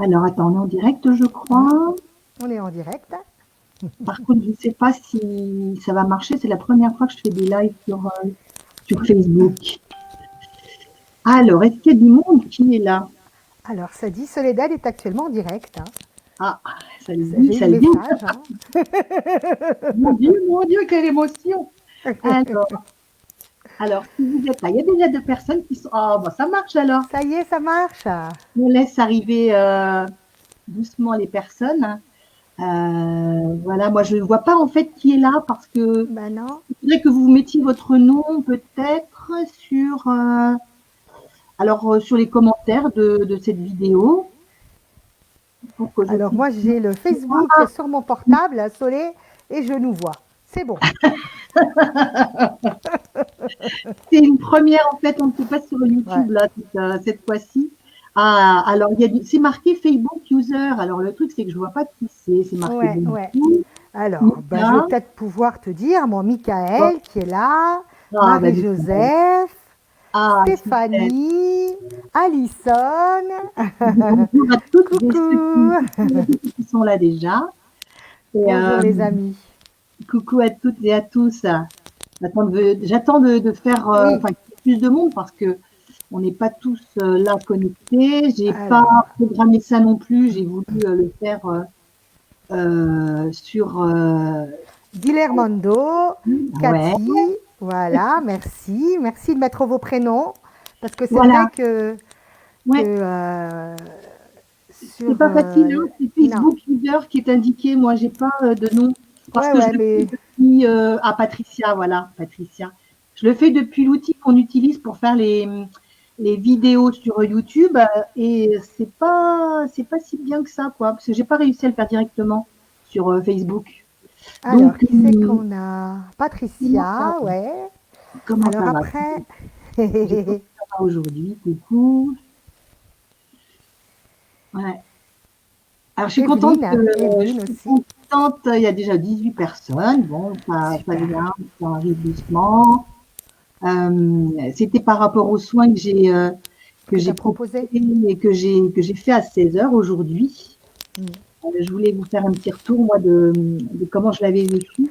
Alors, attends, on est en direct, je Hmm. crois. On est en direct. Par contre, je ne sais pas si ça va marcher. C'est la première fois que je fais des lives sur Facebook. Alors, est-ce qu'il y a du monde qui est là? Alors, ça dit Soledad est actuellement en direct, hein. Ah, ça le dit, J'ai eu ça le le dit. message, hein. Mon Dieu, quelle émotion. Alors, alors, si vous êtes là, il y a déjà deux personnes qui sont. Ah, bon, ça marche alors. Ça y est, ça marche. On laisse arriver doucement les personnes. Voilà, moi, je ne vois pas en fait qui est là parce que Ben non. il faudrait que vous mettiez votre nom peut-être sur les commentaires de cette vidéo pour que je Alors, puisse. moi, j'ai le Facebook Ah, sur mon portable, Solé, et je nous vois. C'est bon. c'est une première en fait, on ne fait pas sur Ouais. YouTube là cette fois-ci. Ah, alors c'est marqué Facebook User. Alors le truc c'est que je vois pas qui c'est marqué Ouais, bon. ouais. Alors, ben, je vais Mika. peut-être pouvoir te dire, moi, Michael qui est là, Ah, bah, Marie-Joseph, super. Stéphanie, Alison, Bonjour à toutes et coucou, ceux qui sont là déjà. Et bonjour les amis. coucou à toutes et à tous. J'attends de faire Oui, enfin, plus de monde parce que on n'est pas tous là connectés. J'ai pas alors, programmé ça non plus. J'ai voulu le faire sur. Guillermando, Ouais, Cathy, voilà, merci, merci de mettre vos prénoms, parce que c'est voilà. vrai que Ouais, c'est sur... pas facile. Hein. C'est non, Facebook User qui est indiqué. Moi, j'ai pas de nom parce ouais, que je ouais, le fais mais depuis. Patricia, voilà, Patricia. Je le fais depuis l'outil qu'on utilise pour faire les vidéos sur YouTube et c'est pas si bien que ça, quoi, parce que j'ai pas réussi à le faire directement sur Facebook. alors, Donc, qui c'est qu'on a? comment ça, Patricia, ouais. comment Alors ça va? après, J'ai pas ça va aujourd'hui. Coucou. Ouais. Alors, je suis contente que je Evelyne suis aussi. contente. Il y a déjà 18 personnes. Bon, ça Super. vient, ça arrive doucement. C'était par rapport aux soins que Que tu j'ai as proposé. proposés et que j'ai fait à 16 heures aujourd'hui. Mm. Je voulais vous faire un petit retour, moi, de comment je l'avais vécu.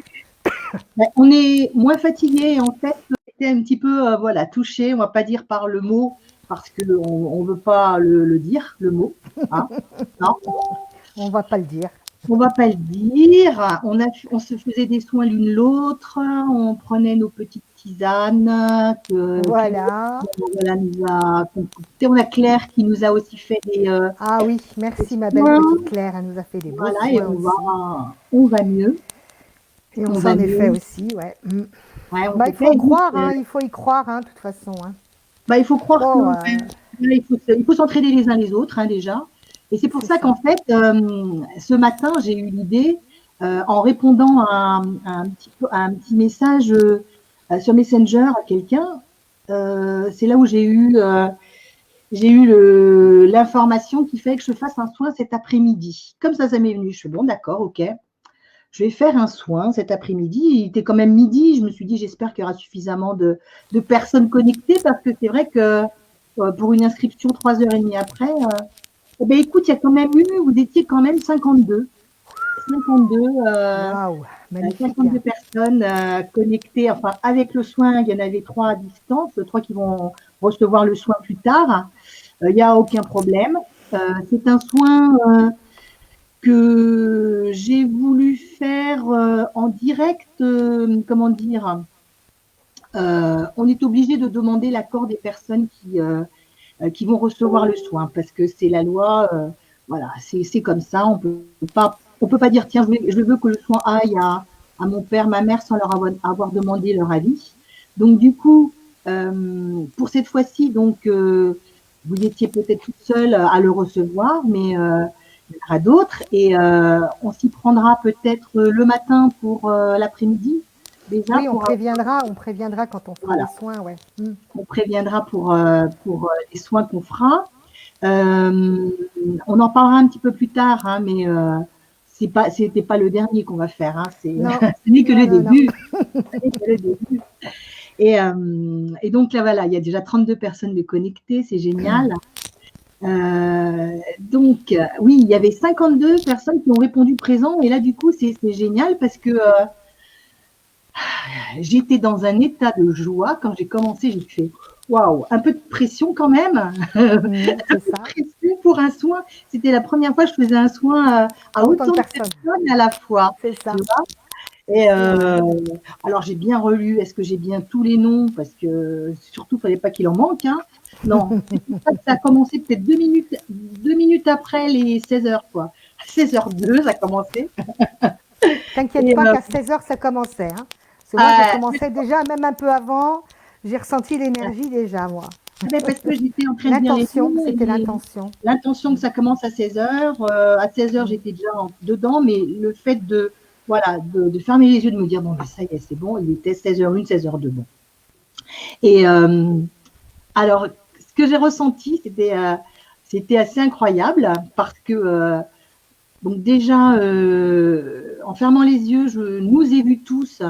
Ben, on est moins fatigué, en fait, c'était un petit peu voilà, touché, on ne va pas dire par le mot, parce qu'on ne veut pas le dire, le mot. Hein, non, On va pas le dire. on ne va pas le dire. On se faisait des soins l'une l'autre, on prenait nos petites tisanes que Voilà. voilà, nous a concoctées. On a Claire qui nous a aussi fait Ah oui, des merci ma belle petite soins. Claire, elle nous a fait des beaux Voilà, et soins aussi. on va mieux. Et on On va s'en est fait mieux. aussi, ouais. Mm. Ouais, on Bah, s'est il fait. faut Écoute, croire, hein, il faut y croire, hein, de toute façon, hein. bah, il faut croire que Faut, il faut s'entraider les uns les autres, hein, déjà. Et c'est pour c'est ça qu'en ça. fait, ce matin, j'ai eu l'idée, en répondant à un petit message sur Messenger à quelqu'un, c'est là où j'ai eu l'information qui fait que je fasse un soin cet après-midi. Comme ça m'est venu. Je fais bon, d'accord, ok. Je vais faire un soin cet après-midi. Il était quand même midi. Je me suis dit, j'espère qu'il y aura suffisamment de personnes connectées parce que c'est vrai que pour une inscription 3h30 après, eh ben, écoute, il y a quand même eu, vous étiez quand même 52. 52, Waouh, magnifique. 52 personnes connectées, enfin avec le soin, il y en avait 3 à distance, 3 qui vont recevoir le soin plus tard. Il n'y a aucun problème. C'est un soin que j'ai voulu faire en direct, comment dire, on est obligé de demander l'accord des personnes qui vont recevoir le soin parce que c'est la loi, voilà, c'est comme ça, on peut pas dire tiens, je veux que le soin aille à mon père, ma mère sans leur avoir demandé leur avis. Donc du coup, pour cette fois-ci, donc vous étiez peut-être toute seule à le recevoir, mais il y en aura d'autres et on s'y prendra peut-être le matin pour l'après-midi déjà Oui, pour on préviendra quand on fera les voilà, soins, ouais. Mm. on préviendra pour les soins qu'on fera. Euh, on en parlera un petit peu plus tard, hein, mais c'était pas le dernier qu'on va faire. Hein, Non, ce n'est que non, le non, non. début. Ce n'est que le début. Et donc là, voilà, il y a déjà 32 personnes de connectées, c'est génial. Oui, il y avait 52 personnes qui ont répondu présent. Et là, du coup, c'est génial parce que j'étais dans un état de joie. Quand j'ai commencé, j'ai fait waouh, un peu de pression quand même. C'est ça. Pression pour un soin. C'était la première fois que je faisais un soin à À autant de autant de personnes. personnes à la fois. C'est Tu ça. vois. C'est Et sûr, hein. alors j'ai bien relu, est-ce que j'ai bien tous les noms? Parce que surtout, il ne fallait pas qu'il en manque. Hein. Non, c'est pour ça que ça a commencé peut-être 2 minutes après les 16 heures, quoi. 16h02, ça a commencé. T'inquiète Et pas qu'à 16 heures, ça commençait. Hein. Parce que moi, j'ai euh, commencé déjà, même un peu avant, j'ai ressenti l'énergie déjà, moi. parce que j'étais en train de lire les L'intention, noms c'était et l'intention. l'intention que ça commence à 16 heures. À 16 heures, Mm. j'étais déjà dedans, mais le fait voilà, de fermer les yeux, de me dire, bon, ça y est, c'est bon, il était 16h01, 16h02. Bon. Et alors, ce que j'ai ressenti, c'était assez incroyable parce que, donc déjà, en fermant les yeux, je nous ai vus tous.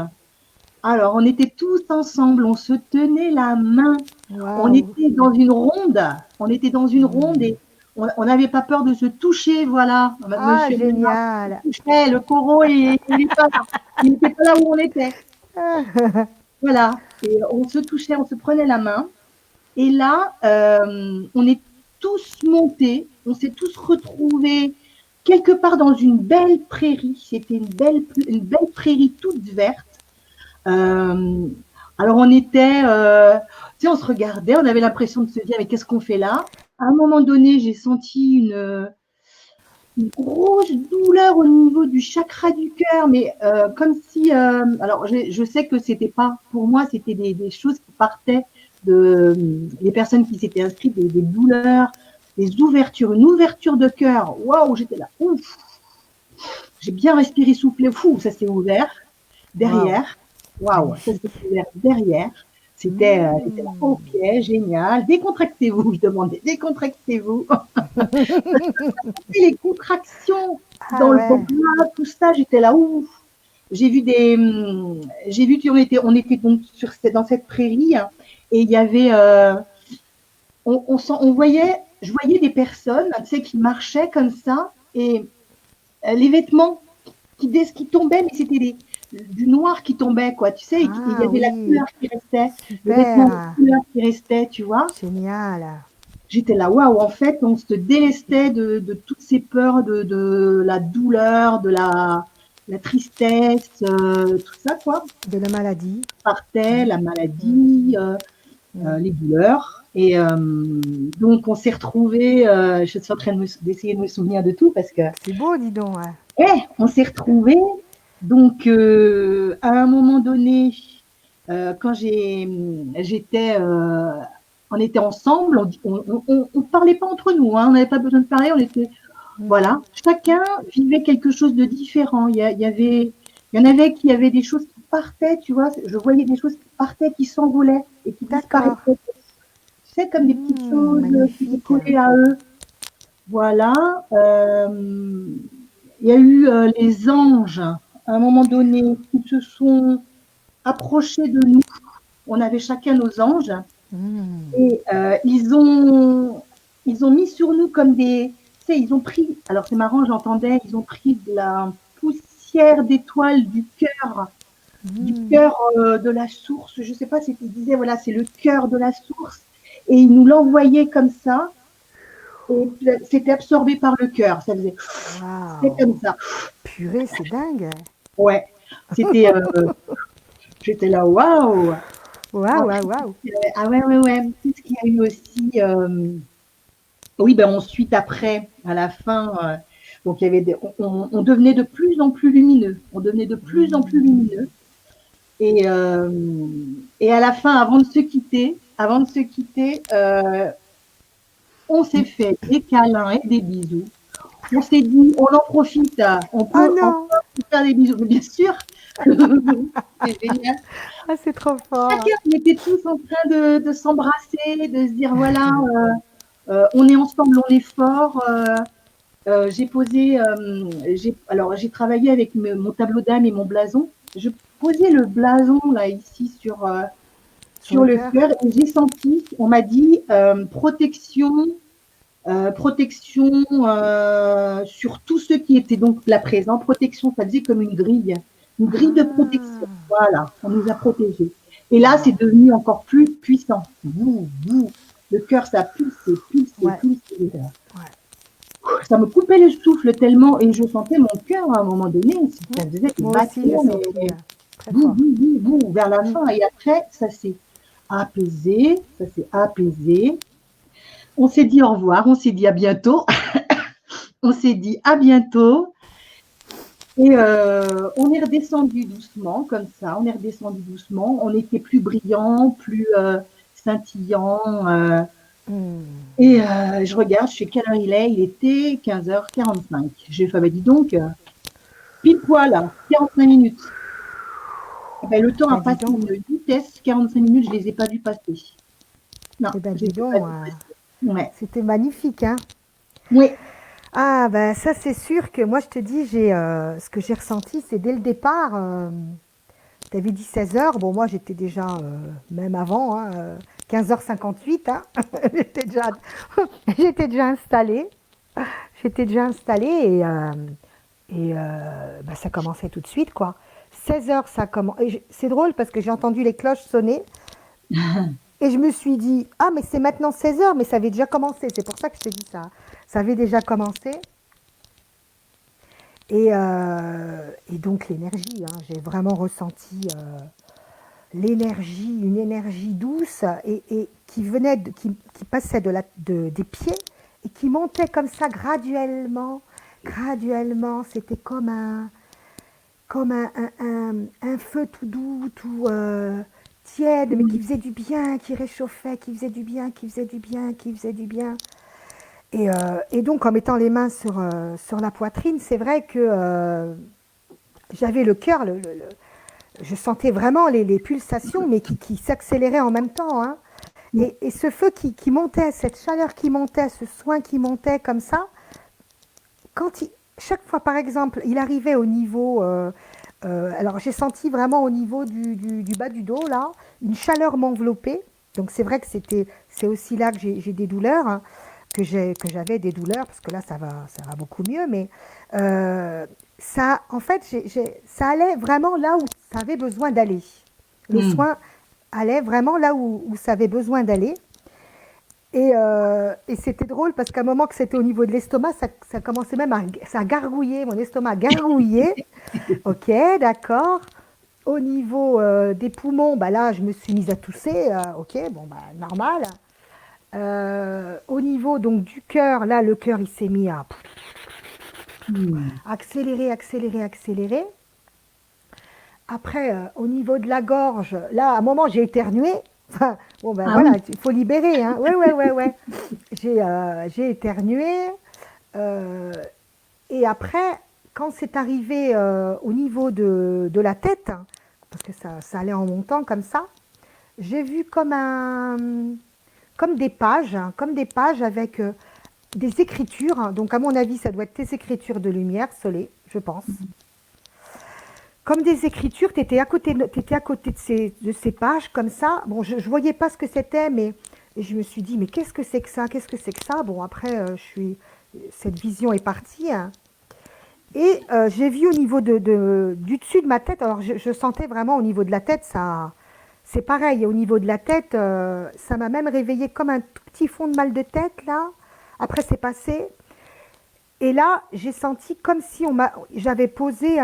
Alors, on était tous ensemble, on se tenait la main, on Waouh. était dans une ronde, on était dans une ronde Mm. et on n'avait pas peur de se toucher, voilà. Ah, Monsieur Ménard se génial. touchait, le coraux, il n'était pas là où on était. Voilà. Et on se touchait, on se prenait la main. Et là, on est tous montés, on s'est tous retrouvés quelque part dans une belle prairie. C'était une belle prairie toute verte. Euh, alors on était, tu sais, on se regardait, on avait l'impression de se dire, mais qu'est-ce qu'on fait là? À un moment donné, j'ai senti une grosse douleur au niveau du chakra du cœur, mais comme si, alors je sais que c'était pas, pour moi, c'était des choses qui partaient des personnes qui s'étaient inscrites, des douleurs, des ouvertures, une ouverture de cœur. Waouh, j'étais là, ouf, j'ai bien respiré, soufflé, fou, ça s'est ouvert Waouh. derrière. Waouh, ça s'est Magnifique. ouvert derrière. J'étais là, ok, Mm. génial. Décontractez-vous, je demandais, décontractez-vous. Les contractions Ah dans le ouais. bras, tout ça, j'étais là, ouf. J'ai vu on était donc dans cette prairie hein, et il y avait, je voyais des personnes, tu sais, qui marchaient comme ça et les vêtements qui tombaient, mais c'était du noir qui tombait, quoi. Tu sais, il y Ah avait la oui. couleur qui restait, le vêtement de Super. couleur qui restait, tu vois. Génial. J'étais là, waouh, en fait, on se délestait de toutes ces peurs, de la douleur, de la tristesse, tout ça, quoi. De la maladie. Partait, Mm. la Mm. maladie, Mm. les douleurs. Et donc, on s'est retrouvés, je suis en train d'essayer de me souvenir de tout parce que, C'est beau, dis donc. Ouais. ouais, on s'est retrouvés. Donc, à un moment donné, quand j'étais, on était ensemble, on parlait pas entre nous, hein, on n'avait pas besoin de parler, on était, Mm. voilà, chacun vivait quelque chose de différent. Il y en avait qui avaient des choses qui partaient, tu vois, je voyais des choses qui partaient, qui s'envolaient et qui D'accord. disparaissaient. Tu sais, comme des petites choses qui étaient Magnifique. collées à eux. Voilà. Il y a eu les anges, à un moment donné, qui se sont approchés de nous. On avait chacun nos anges Mm. et ils ont mis sur nous comme des, tu sais, ils ont pris, alors c'est marrant, j'entendais, ils ont pris de la poussière d'étoiles du Mm. cœur de la source. Je sais pas si tu disais, voilà, c'est le cœur de la source et ils nous l'envoyaient comme ça et c'était absorbé par le cœur. Ça faisait, c'était Waouh. comme ça. Purée, c'est dingue. Ouais, c'était, j'étais là, waouh. Waouh, waouh, Ensuite, waouh. ah ouais, ouais, ouais. Qu'est-ce qu'il y a eu aussi oui, ben ensuite, après, à la fin, donc il y avait on devenait de plus en plus lumineux. On devenait de plus en plus lumineux. Et, euh, et à la fin, avant de se quitter, on s'est fait des câlins et des bisous. On s'est dit, on en profite, on Oh peut non. encore se faire des bisous. Mais bien sûr, c'est génial. Ah, c'est trop fort. Chacun, on était tous en train de s'embrasser, de se dire voilà, on est ensemble, on est fort. Alors j'ai travaillé avec mon tableau d'âme et mon blason. Je posais le blason là ici Sur sur le le cœur. cœur et j'ai senti, on m'a dit protection, Protection sur tous ceux qui étaient donc là présents. Protection, ça faisait comme une grille de protection. Ah, Voilà, on nous a protégés. Et là, c'est devenu encore plus puissant. Le cœur, ça pulsait, pulsait, ouais, pulsait. ouais. Ça me coupait le souffle tellement, et je sentais mon cœur à un moment donné, Mm. ça faisait des Moi aussi, j'ai battements, mais senti très fort. vers la Mm. fin. Et après, ça s'est apaisé, ça s'est apaisé. On s'est dit au revoir, on s'est dit à bientôt, on s'est dit à bientôt. Et on est redescendu doucement, comme ça, on est redescendu doucement. On était plus brillant, plus scintillant. Mm. Et je regarde, je sais quelle heure il est. Il était 15h45. J'ai fait, bah, dis donc, pile poil, là, 45 minutes. Eh ben, le temps a Ben, dis passé donc, une vitesse, 45 minutes, je ne les ai pas vus passer. Non, eh ben, je ne dis les ai pas donc, vus passer. Ouais. c'était magnifique, hein. Oui. Ah, ben ça, c'est sûr que moi, je te dis, ce que j'ai ressenti, c'est dès le départ. Tu avais dit 16 heures. Bon, moi, j'étais déjà, même avant, hein, 15h58, hein, j'étais déjà, j'étais déjà installée. J'étais déjà installée et bah, ça commençait tout de suite, quoi. 16 heures, ça commence. C'est drôle parce que j'ai entendu les cloches sonner et je me suis dit, ah, mais c'est maintenant 16 heures, mais ça avait déjà commencé. C'est pour ça que je t'ai dit ça. Ça avait déjà commencé. Et donc l'énergie, hein, j'ai vraiment ressenti l'énergie, une énergie douce et qui venait, qui passait des pieds et qui montait comme ça graduellement, graduellement. C'était comme un feu tout doux, tout tiède, mais qui faisait du bien, qui réchauffait, qui faisait du bien, qui faisait du bien, qui faisait du bien. Et donc, en mettant les mains sur la poitrine, c'est vrai que j'avais le cœur, je sentais vraiment les pulsations, mais qui s'accéléraient en même temps, hein. Et ce feu qui montait, cette chaleur qui montait, ce soin qui montait comme ça, quand chaque fois, par exemple, il arrivait au niveau... alors, j'ai senti vraiment au niveau du bas du dos, là, une chaleur m'envelopper. Donc, c'est vrai que c'est aussi là que j'ai des douleurs, hein, que j'avais des douleurs, parce que là, ça va beaucoup mieux, mais ça, en fait, ça allait vraiment là où ça avait besoin d'aller. Le Mm. soin allait vraiment là où ça avait besoin d'aller. Et c'était drôle parce qu'à un moment que c'était au niveau de l'estomac, ça commençait même à gargouiller, mon estomac gargouillait. Ok, d'accord. Au niveau des poumons, bah là, je me suis mise à tousser. Ok, bon, bah, normal. Au niveau donc du cœur, là, le cœur, il s'est mis à Mm. accélérer, accélérer, accélérer. Après, au niveau de la gorge, là, à un moment, j'ai éternué. Enfin, bon, ben Ah voilà, oui. il faut libérer, hein. Ouais, ouais, ouais, ouais. J'ai éternué. euh, et après, quand c'est arrivé au niveau de la tête, hein, parce que ça allait en montant comme ça, j'ai vu comme des pages, hein, comme des pages avec des écritures, hein. Donc, à mon avis, ça doit être tes écritures de lumière, soleil, je pense. Comme des écritures, tu étais à côté, t'étais à côté de ces pages comme ça. Bon, je ne voyais pas ce que c'était, mais je me suis dit, mais qu'est-ce que c'est que ça? Qu'est-ce que c'est que ça? Bon, après, cette vision est partie, hein. Et j'ai vu au niveau du dessus de ma tête, alors je sentais vraiment au niveau de la tête, ça, c'est pareil, au niveau de la tête, ça m'a même réveillé comme un tout petit fond de mal de tête, là. Après, c'est passé. Et là, j'ai senti comme si j'avais posé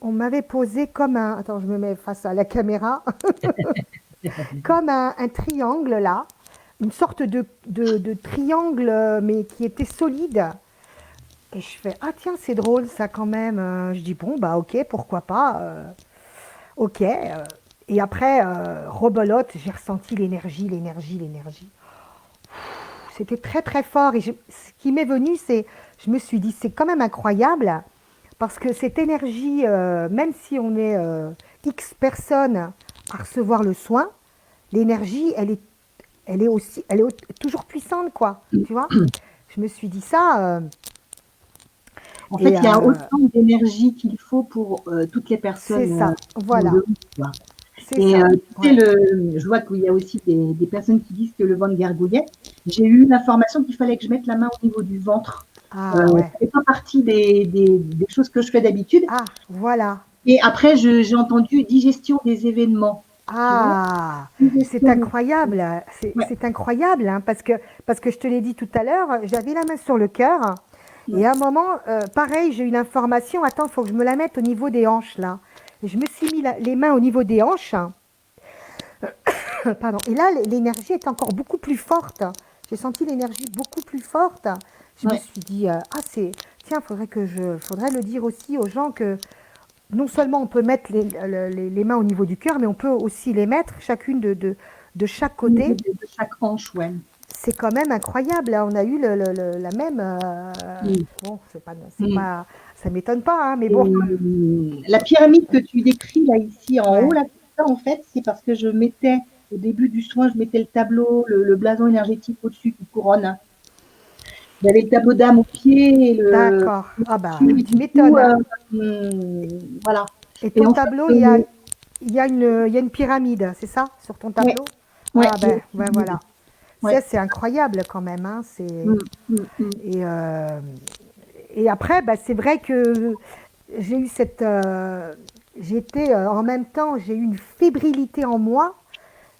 on m'avait posé comme attends, je me mets face à la caméra, comme un triangle là, une sorte de triangle, mais qui était solide. Et je fais, ah tiens, c'est drôle ça quand même. Je dis, bon, bah ok, pourquoi pas. Ok. Et après, rebolote, j'ai ressenti l'énergie, l'énergie, l'énergie. C'était très très fort. Et ce qui m'est venu, je me suis dit, c'est quand même incroyable parce que cette énergie, même si on est X personnes à recevoir le soin, l'énergie, elle est toujours puissante, quoi. Tu vois? Je me suis dit ça. En fait, Et il y a autant d'énergie qu'il faut pour toutes les c'est personnes ça. qui ont Voilà. le ventre. C'est Et ça. tu sais, Ouais. je vois qu'il y a aussi des personnes qui disent que le ventre gargouillait. j'ai eu l'information qu'il fallait que je mette la main au niveau du ventre. Ah ouais. Ça fait pas partie des choses que je fais d'habitude. Ah, voilà. Et après, j'ai entendu digestion des événements. Tu vois? Ah, c'est Digestion des... incroyable. Ouais. C'est incroyable, hein, parce que je te l'ai dit tout à l'heure, j'avais la main sur le cœur. Et à un moment, pareil, j'ai eu l'information, attends, il faut que je me la mette au niveau des hanches, là. Et je me suis mis les mains au niveau des hanches. Pardon. Et là, l'énergie est encore beaucoup plus forte. J'ai senti l'énergie beaucoup plus forte. Je me Ouais. suis dit, tiens, faudrait le dire aussi aux gens que non seulement on peut mettre les mains au niveau du cœur, mais on peut aussi les mettre chacune de chaque Au niveau côté. de chaque hanche, ouais. C'est quand même incroyable. Là, on a eu la même. Mm. Bon, c'est Mm. pas, ça m'étonne pas, hein, mais Et bon. la pyramide que tu décris là, ici, en haut, Ouais. là, ça, en fait, c'est parce que je mettais, au début du soin, je mettais le tableau, le blason énergétique au-dessus qui couronne. J'avais le tableau d'âme au pied et le D'accord. Ah bah, dessus, et tu du coup, m'étonnes, hein. voilà. Et Et ton en fait, tableau, il y a une pyramide, c'est ça, sur ton ouais, tableau? ouais, Ah il y a ben, une ouais, pyramide. voilà. Ouais. C'est incroyable quand même, hein. Mm, mm, mm. Et, euh, et après, bah, c'est vrai que j'ai eu en même temps, j'ai eu une fébrilité en moi.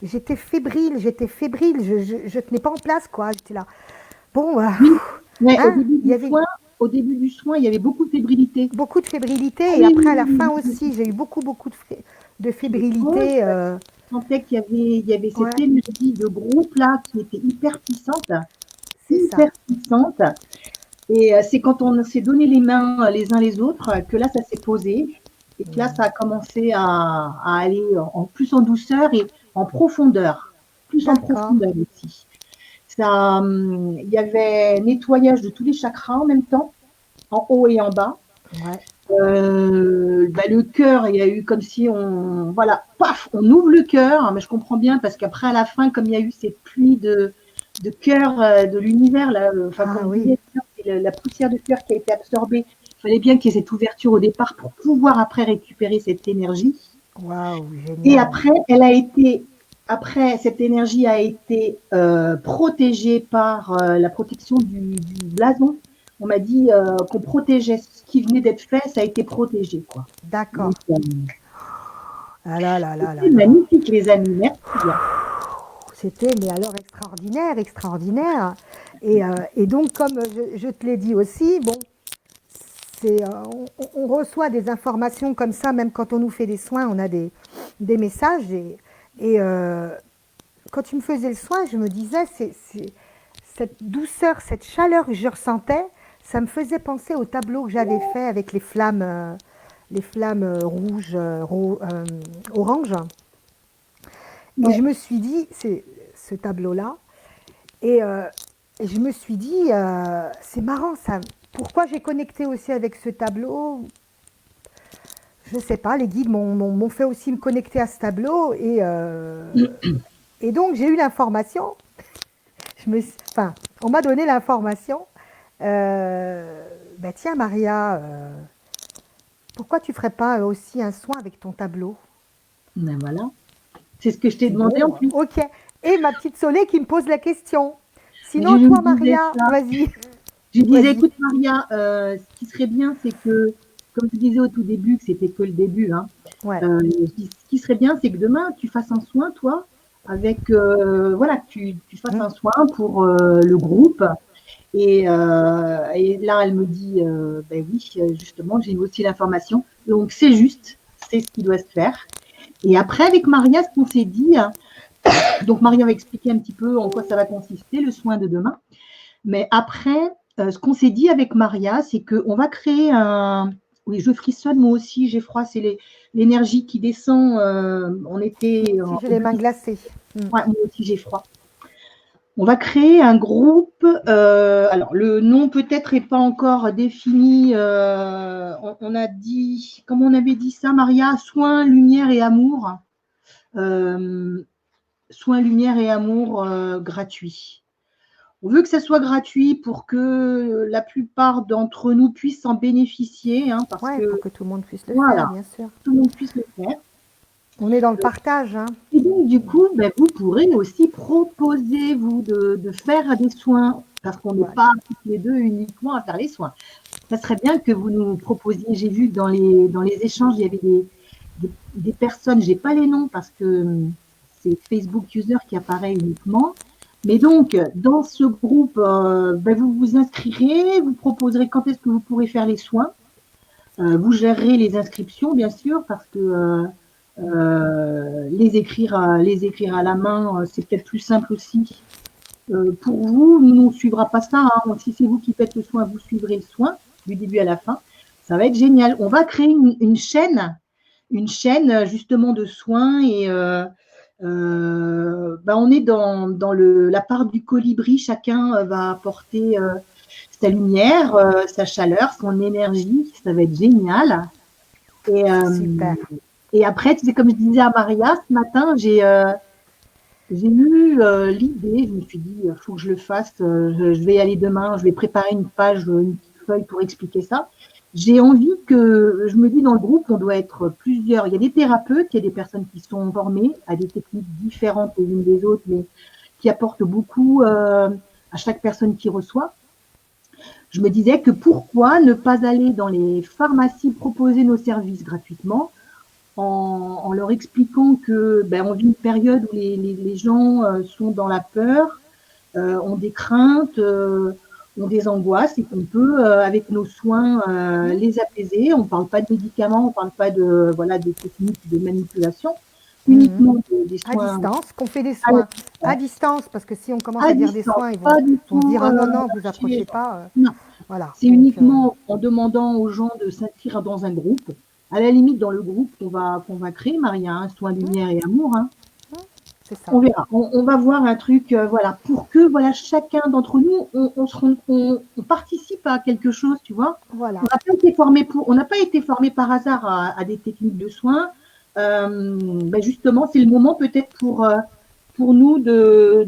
J'étais fébrile, je tenais pas en place, quoi. J'étais là. Bon, Oui, ouais, hein, il y avait au début du soin, il y avait beaucoup de fébrilité. beaucoup de Ah fébrilité. Et oui, après, oui, à la oui, fin oui, oui. aussi, j'ai eu beaucoup de Et moi, fébrilité. je sentais il y avait cette Ouais, énergie de groupe là qui était c'est ça. hyper puissante. Et c'est quand on s'est donné les mains les uns les autres que là, ça s'est posé et que là, ça a commencé à aller plus en douceur et en profondeur, plus en D'accord. profondeur aussi. Ça, il y avait nettoyage de tous les chakras en même temps, en haut et en bas. Ouais. Bah, le cœur, il y a eu comme si on, voilà, paf, on ouvre le cœur, mais je comprends bien parce qu'après à la fin, comme il y a eu cette pluie de cœur de l'univers, là, enfin Ah comme je oui. disais, c'est la poussière de cœur qui a été absorbée. Il fallait bien qu'il y ait cette ouverture au départ pour pouvoir après récupérer cette énergie. Waouh, Et génial. après, cette énergie a été protégée par la protection du blason. On m'a dit qu'on protégeait ce qui venait d'être fait, ça a été protégé, quoi. Donc, D'accord. Ah là là là là c'était là. magnifique, les amis. Merci. C'était, mais alors extraordinaire, extraordinaire. Et donc, comme je te l'ai dit aussi, bon, on reçoit des informations comme ça, même quand on nous fait des soins, on a des messages. Et quand tu me faisais le soin, je me disais, cette douceur, cette chaleur que je ressentais, ça me faisait penser au tableau que j'avais fait avec les flammes rouges, oranges. Et je Ouais. me suis dit, c'est ce tableau-là, et je me suis dit, c'est marrant ça. Pourquoi j'ai connecté aussi avec ce tableau? Je ne sais pas, les guides m'ont fait aussi me connecter à ce tableau. Et donc j'ai eu l'information. Enfin, on m'a donné l'information. Ben tiens Maria, pourquoi tu ferais pas aussi un soin avec ton tableau? Ben voilà. C'est ce que je t'ai Je dis demandé en bon, plus. ok. Et ma petite Soleil qui me pose la question. Je Sinon, lui toi disais Maria, ça. vas-y, Je lui disais, vas-y. écoute Maria, ce qui serait bien, c'est que, comme tu disais au tout début, que c'était que le début, hein, Ouais, ce qui serait bien, c'est que demain, tu fasses un soin, toi, avec, voilà, que tu fasses hmm, un soin pour le groupe. Et là, elle me dit, ben oui, justement, j'ai eu aussi l'information. Donc, c'est juste, c'est ce qui doit se faire. Et après, avec Maria, ce qu'on s'est dit, donc Maria va expliquer un petit peu en quoi ça va consister, le soin de demain. Mais après, ce qu'on s'est dit avec Maria, c'est qu'on va créer un... Oui, je frissonne, moi aussi, j'ai froid, c'est l'énergie qui descend. On moi était aussi j'ai au les début. mains glacées. Hmm. Ouais, moi aussi, j'ai froid. On va créer un groupe. Alors, le nom peut-être n'est pas encore défini. On a dit, comment on avait dit ça, Maria? Soins, lumière et amour. Euh, Soins, lumière et amour gratuit. On veut que ça soit gratuit pour que la plupart d'entre nous puissent en bénéficier, hein, parce Ouais, pour que que tout le monde puisse le faire, voilà, bien sûr. tout le monde puisse le faire. On est dans le partage, hein. Et donc, du coup, ben, vous pourrez aussi proposer, vous, de faire des soins, parce qu'on n'est Voilà. pas toutes les deux uniquement à faire les soins. Ça serait bien que vous nous proposiez, j'ai vu que dans les échanges, il y avait des personnes, j'ai pas les noms parce que c'est Facebook User qui apparaît uniquement. Mais donc, dans ce groupe, ben, vous vous inscrirez, vous proposerez quand est-ce que vous pourrez faire les soins. Vous gérerez les inscriptions, bien sûr, parce que les écrire à la main, c'est peut-être plus simple aussi. Pour vous, nous, on ne suivra pas ça, hein. Si c'est vous qui faites le soin, vous suivrez le soin du début à la fin. Ça va être génial. On va créer une chaîne justement de soins et ben, on est dans la part du colibri. Chacun va apporter sa lumière, sa chaleur, son énergie. Ça va être génial. Et, Super. et après, tu sais, comme je disais à Maria ce matin, j'ai eu l'idée, je me suis dit, il faut que je le fasse, je vais y aller demain, je vais préparer une page, une petite feuille pour expliquer ça. J'ai envie que, je me dis dans le groupe, on doit être plusieurs. Il y a des thérapeutes, il y a des personnes qui sont formées à des techniques différentes les unes des autres, mais qui apportent beaucoup à chaque personne qui reçoit. Je me disais que pourquoi ne pas aller dans les pharmacies proposer nos services gratuitement en leur expliquant que ben, on vit une période où les gens sont dans la peur, ont des craintes, ont des angoisses et qu'on peut, avec nos soins, les apaiser. On ne parle pas de médicaments, on ne parle pas de voilà des techniques de manipulation, Mhm. uniquement des À soins distance, qu'on fait des à, soins à distance, parce que si on commence à à dire des distance, soins, pas du vont se tout dire ah non, non, vous chez les approchez gens. pas. Non, Voilà. c'est Donc, uniquement en demandant aux gens de s'inscrire dans un groupe. À la limite, dans le groupe qu'on va créer, Maria, hein, soins, lumière et amour, hein, c'est ça. on verra. On va voir un truc, voilà, pour que voilà, chacun d'entre nous, on participe à quelque chose, tu vois. Voilà. On n'a pas été formé par hasard à des techniques de soins. Ben justement, c'est le moment peut-être pour nous de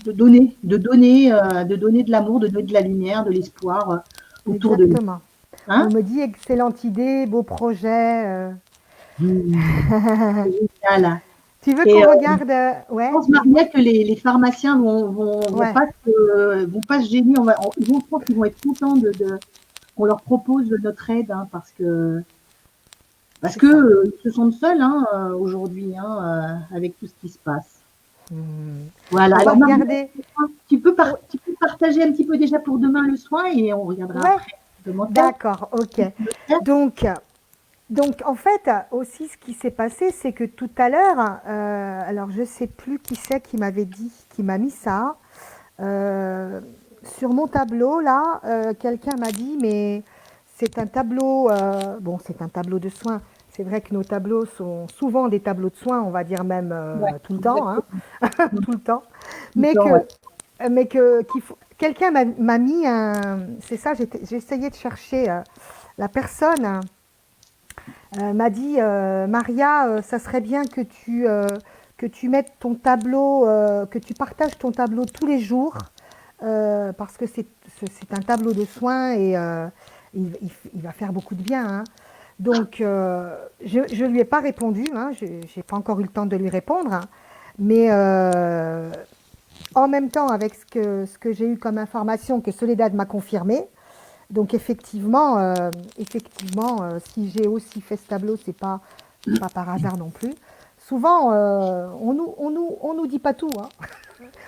donner de l'amour, de donner de la lumière, de l'espoir autour de nous. Exactement. Hein. On me dit excellente idée, beau projet. C'est génial. Tu veux Et qu'on regarde je ouais, pense, dis-moi. Maria, que les pharmaciens Ouais. vont pas se gêner. Je pense qu'ils vont être contents qu'on leur propose notre aide, hein, parce C'est que ça. ils se sentent seuls hein, aujourd'hui, hein, avec tout ce qui se passe. Hmm. Voilà. On va Alors, Maria, regarder. Oh, tu peux partager un petit peu déjà pour demain le soin et on regardera ouais, après les commentaires. d'accord, ok. Tu peux le faire. Donc, donc, en fait, aussi, ce qui s'est passé, c'est que tout à l'heure, alors je sais plus qui c'est qui m'avait dit, qui m'a mis ça. euh, sur mon tableau, là, quelqu'un m'a dit, mais c'est un tableau, bon, c'est un tableau de soins. C'est vrai que nos tableaux sont souvent des tableaux de soins, on va dire même Ouais, tout le temps, hein, exactement. tout le temps. Tout le Mais temps, ouais. que, quelqu'un m'a mis un, c'est ça, j'ai essayé de chercher la personne m'a dit Maria, ça serait bien que tu mettes ton tableau, que tu partages ton tableau tous les jours, parce que c'est un tableau de soins et il va faire beaucoup de bien. Hein. Donc, je ne lui ai pas répondu, hein, je n'ai pas encore eu le temps de lui répondre, hein, mais en même temps, avec ce que j'ai eu comme information que Soledad m'a confirmé, donc effectivement, si j'ai aussi fait ce tableau, c'est pas par hasard non plus. Souvent, on nous dit pas tout. Hein.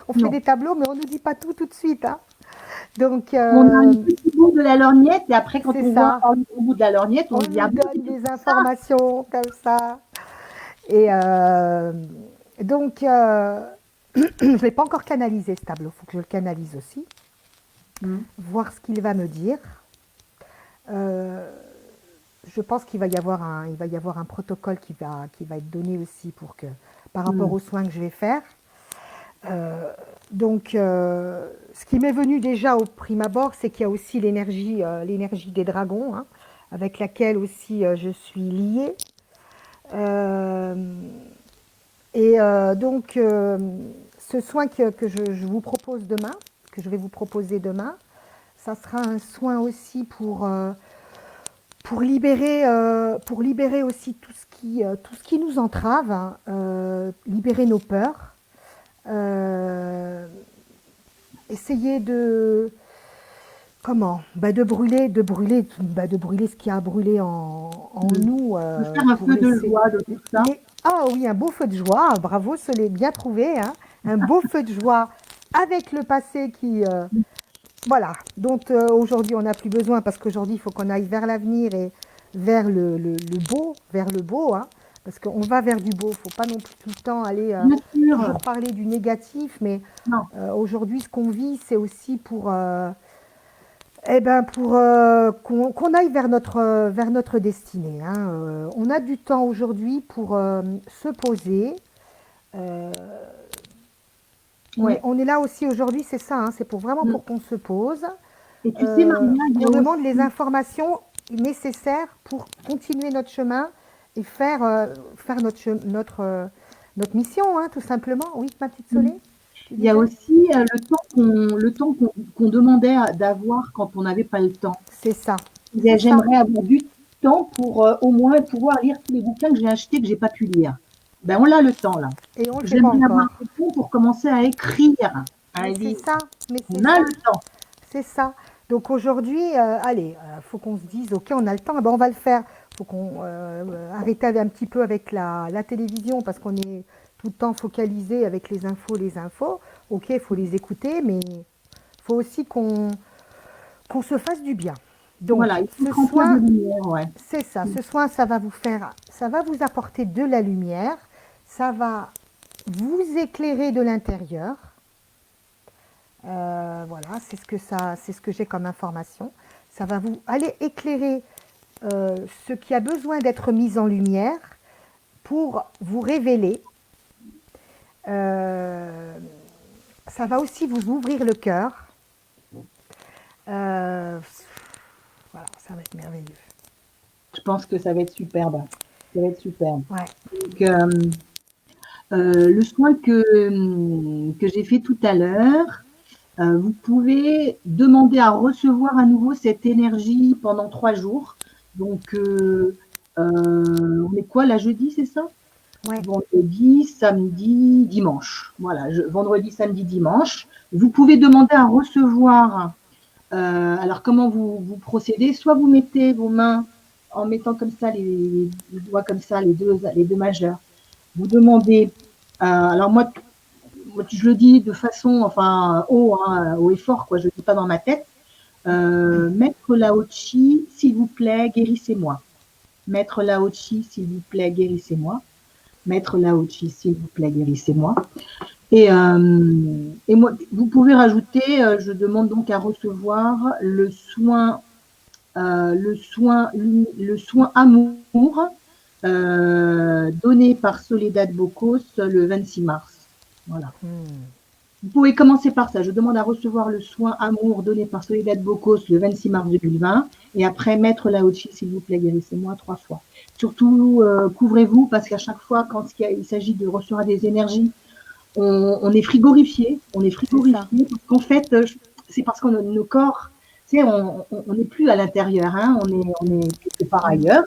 On fait Non. des tableaux, mais on nous dit pas tout tout de suite. Hein. Donc On a un petit bout de la lorgnette et après, quand c'est on voit ça. au bout de la lorgnette, on On se dit, ah nous bon, donne c'était des pour ça. informations comme ça. Et donc, je ne l'ai pas encore canalisé ce tableau. Il faut que je le canalise aussi, Mm. voir ce qu'il va me dire. Euh, je pense qu'il va y avoir il va y avoir un protocole qui va être donné aussi pour que, par rapport Mm. aux soins que je vais faire. Donc, ce qui m'est venu déjà au prime abord, c'est qu'il y a aussi l'énergie des dragons, hein, avec laquelle aussi je suis liée. Euh, donc, ce soin que je vous propose demain, que je vais vous proposer demain, ça sera un soin aussi pour libérer aussi tout ce qui nous entrave, hein, libérer nos peurs, euh, essayer de, comment, de brûler ce qui a brûlé en nous De faire un pour feu de laisser joie de tout ça. Ah oui, un beau feu de joie, bravo, ce l'est bien trouvé, hein, un beau feu de joie avec le passé qui, voilà, dont aujourd'hui on n'a plus besoin parce qu'aujourd'hui il faut qu'on aille vers l'avenir et vers vers le beau, hein, parce qu'on va vers du beau. Il ne faut pas non plus tout le temps aller Bien sûr. toujours parler du négatif, mais Non. aujourd'hui ce qu'on vit c'est aussi pour qu'on aille vers notre destinée, hein. On a du temps aujourd'hui pour se poser. Euh, Ouais. on est là aussi aujourd'hui, c'est ça, hein, c'est vraiment Mm. pour qu'on se pose. Et tu sais, Maria, il y Qu'on a demande les aussi, informations nécessaires pour continuer notre chemin et faire notre mission, hein, tout simplement. Oui, ma petite Solé, tu il y a disais. aussi le temps qu'on demandait d'avoir quand on n'avait pas le temps. C'est ça, Eh c'est ça. j'aimerais avoir du temps pour au moins pouvoir lire tous les bouquins que j'ai achetés que j'ai pas pu lire. Ben on a le temps là. Et on ne le fait pas J'aimerais avoir encore. le temps pour commencer à écrire un Mais c'est livre. ça, mais c'est On a ça, le temps. c'est ça. Donc aujourd'hui, allez, faut qu'on se dise, ok, on a le temps, eh ben on va le faire. Faut qu'on arrête un petit peu avec la télévision parce qu'on est tout le temps focalisé avec les infos, les infos. Ok, il faut les écouter, mais il faut aussi qu'on se fasse du bien. Voilà, Donc, il faut ce se remplir de soin, lumière, ouais. c'est ça. Ce soin, ça va vous apporter de la lumière, ça va vous éclairer de l'intérieur. Voilà, c'est ce que j'ai comme information. Ça va vous aller éclairer ce qui a besoin d'être mis en lumière pour vous révéler. Euh, Ça va aussi vous ouvrir le cœur. Euh, voilà, ça va être merveilleux. Je pense que ça va être superbe. Ça va être superbe. Ouais. Donc, le soin que j'ai fait tout à l'heure, vous pouvez demander à recevoir à nouveau cette énergie pendant 3 jours. Donc, on est quoi, là, jeudi, c'est ça? Ouais. Vendredi, samedi, dimanche. Voilà, vendredi, samedi, dimanche. Vous pouvez demander à recevoir. Alors, comment vous procédez? Soit vous mettez vos mains en mettant comme ça les doigts comme ça, les deux majeurs. Vous demandez. Alors moi, je le dis de façon, enfin, haut, hein, haut et fort, quoi. Je ne le dis pas dans ma tête. Maître Laochi, s'il vous plaît, guérissez-moi. Maître Laochi, s'il vous plaît, guérissez-moi. Maître Laochi, s'il vous plaît, guérissez-moi. Et moi, vous pouvez rajouter, je demande donc à recevoir le soin amour donné par Soledad Bocos le 26 mars. Voilà. Vous pouvez commencer par ça. Je demande à recevoir le soin amour donné par Soledad Bocos le 26 mars 2020. Et après, Maître Laochi, s'il vous plaît, guérissez-moi 3 fois. Surtout, couvrez-vous parce qu'à chaque fois, quand il s'agit de recevoir des énergies, on est frigorifié. On est frigorifié. Parce qu'en fait, c'est parce que nos corps, tu sais, on n'est plus à l'intérieur. Hein, on est quelque part ailleurs.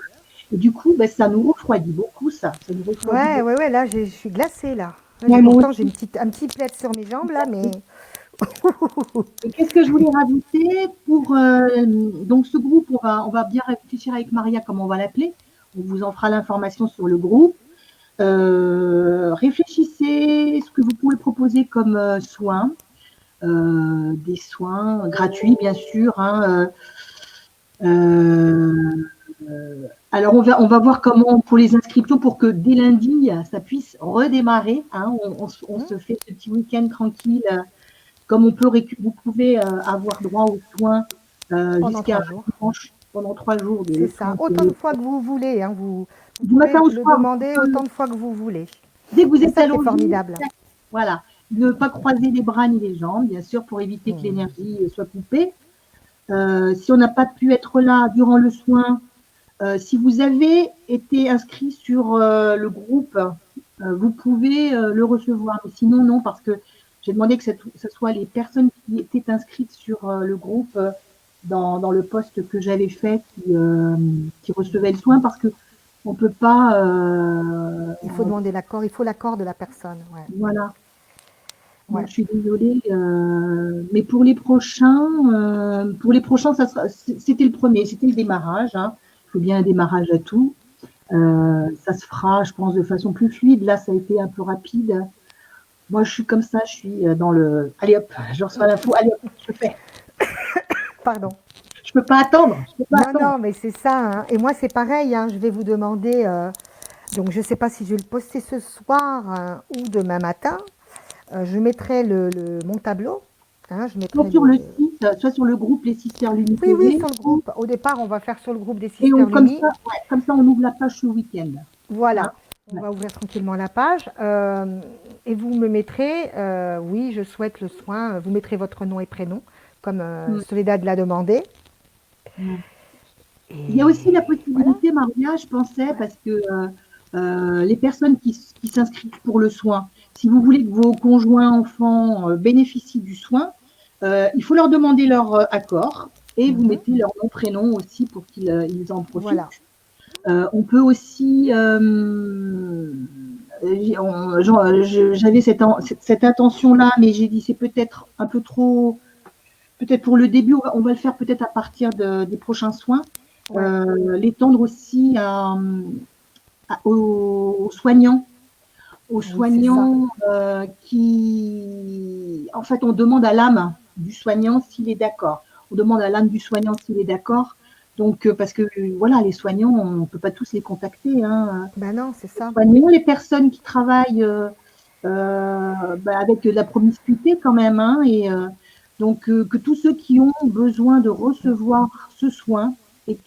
Et du coup, ben, ça nous refroidit beaucoup, ça. Ça nous refroidit Ouais, beaucoup. ouais, ouais, là, je suis glacée, là. Ouais, moi Pourtant, aussi. un petit plaid sur mes jambes, là, mais... Et qu'est-ce que je voulais rajouter pour donc ce groupe, on va bien réfléchir avec Maria comment on va l'appeler. On vous en fera l'information sur le groupe. Réfléchissez ce que vous pouvez proposer comme soins, des soins gratuits bien sûr. Hein, alors on va voir comment pour les inscriptions pour que dès lundi ça puisse redémarrer. Hein, on se fait ce petit week-end tranquille. Comme vous pouvez avoir droit aux soins pendant jusqu'à 3 jours. dimanche pendant 3 jours, C'est le ça. soin Autant de fois que vous voulez, hein. Vous du matin pouvez au le soir. demander autant de fois que vous voulez. Dès que vous C'est êtes ça qui est allongé, formidable. voilà, ne pas croiser les bras ni les jambes, bien sûr, pour éviter que Hmm. l'énergie soit coupée. Si on n'a pas pu être là durant le soin, si vous avez été inscrit sur le groupe, vous pouvez le recevoir. Mais sinon, non, parce que j'ai demandé que ce soit les personnes qui étaient inscrites sur le groupe dans le poste que j'avais fait qui recevait le soin parce que on peut pas, Il faut demander l'accord, il faut l'accord de la personne. Ouais. voilà. Donc Ouais. je suis désolée, mais pour les prochains, c'était le premier, c'était le démarrage. Hein. Il faut bien un démarrage à tout. Ça se fera, je pense, de façon plus fluide. Là, ça a été un peu rapide. Moi, je suis comme ça, je suis dans le. Allez hop, je reçois l'info, allez hop, je fais. Pardon. Je peux pas attendre. Je peux pas Non, attendre. non, mais c'est ça. Hein. Et moi, c'est pareil. Hein. Je vais vous demander. Donc, je ne sais pas si je vais le poster ce soir ou demain matin. Je mettrai mon tableau. Hein, je Soit mettrai sur le site, soit sur le groupe Les Sisters Luni Oui, oui, TV. sur le groupe. Au départ, on va faire sur le groupe des Et Sisters comme Luni. ça, ouais, comme ça, on ouvre la page ce week-end. Voilà. Hein, On ouais. va ouvrir tranquillement la page. Et vous me mettrez, oui, je souhaite le soin. Vous mettrez votre nom et prénom, comme Soledad l'a demandé. Mm. Et Il y a aussi la voilà. possibilité, Maria, je pensais, parce que les personnes qui s'inscrivent pour le soin, si vous voulez que vos conjoints enfants bénéficient du soin, il faut leur demander leur accord et vous Mhm. mettez leur nom, prénom aussi pour qu'ils ils en profitent. Voilà. On peut aussi, j'avais cette intention-là, mais j'ai dit c'est peut-être un peu trop, peut-être pour le début, on va le faire peut-être à partir des prochains soins, Ouais. l'étendre aussi aux soignants, Oui, c'est ça. qui, en fait, on demande à l'âme du soignant s'il est d'accord. On demande à l'âme du soignant s'il est d'accord. Donc, parce que voilà, les soignants, on ne peut pas tous les contacter. Hein. Ben non, c'est Les ça. soignants, les personnes qui travaillent avec de la promiscuité quand même. Hein, et donc, que tous ceux qui ont besoin de recevoir ce soin et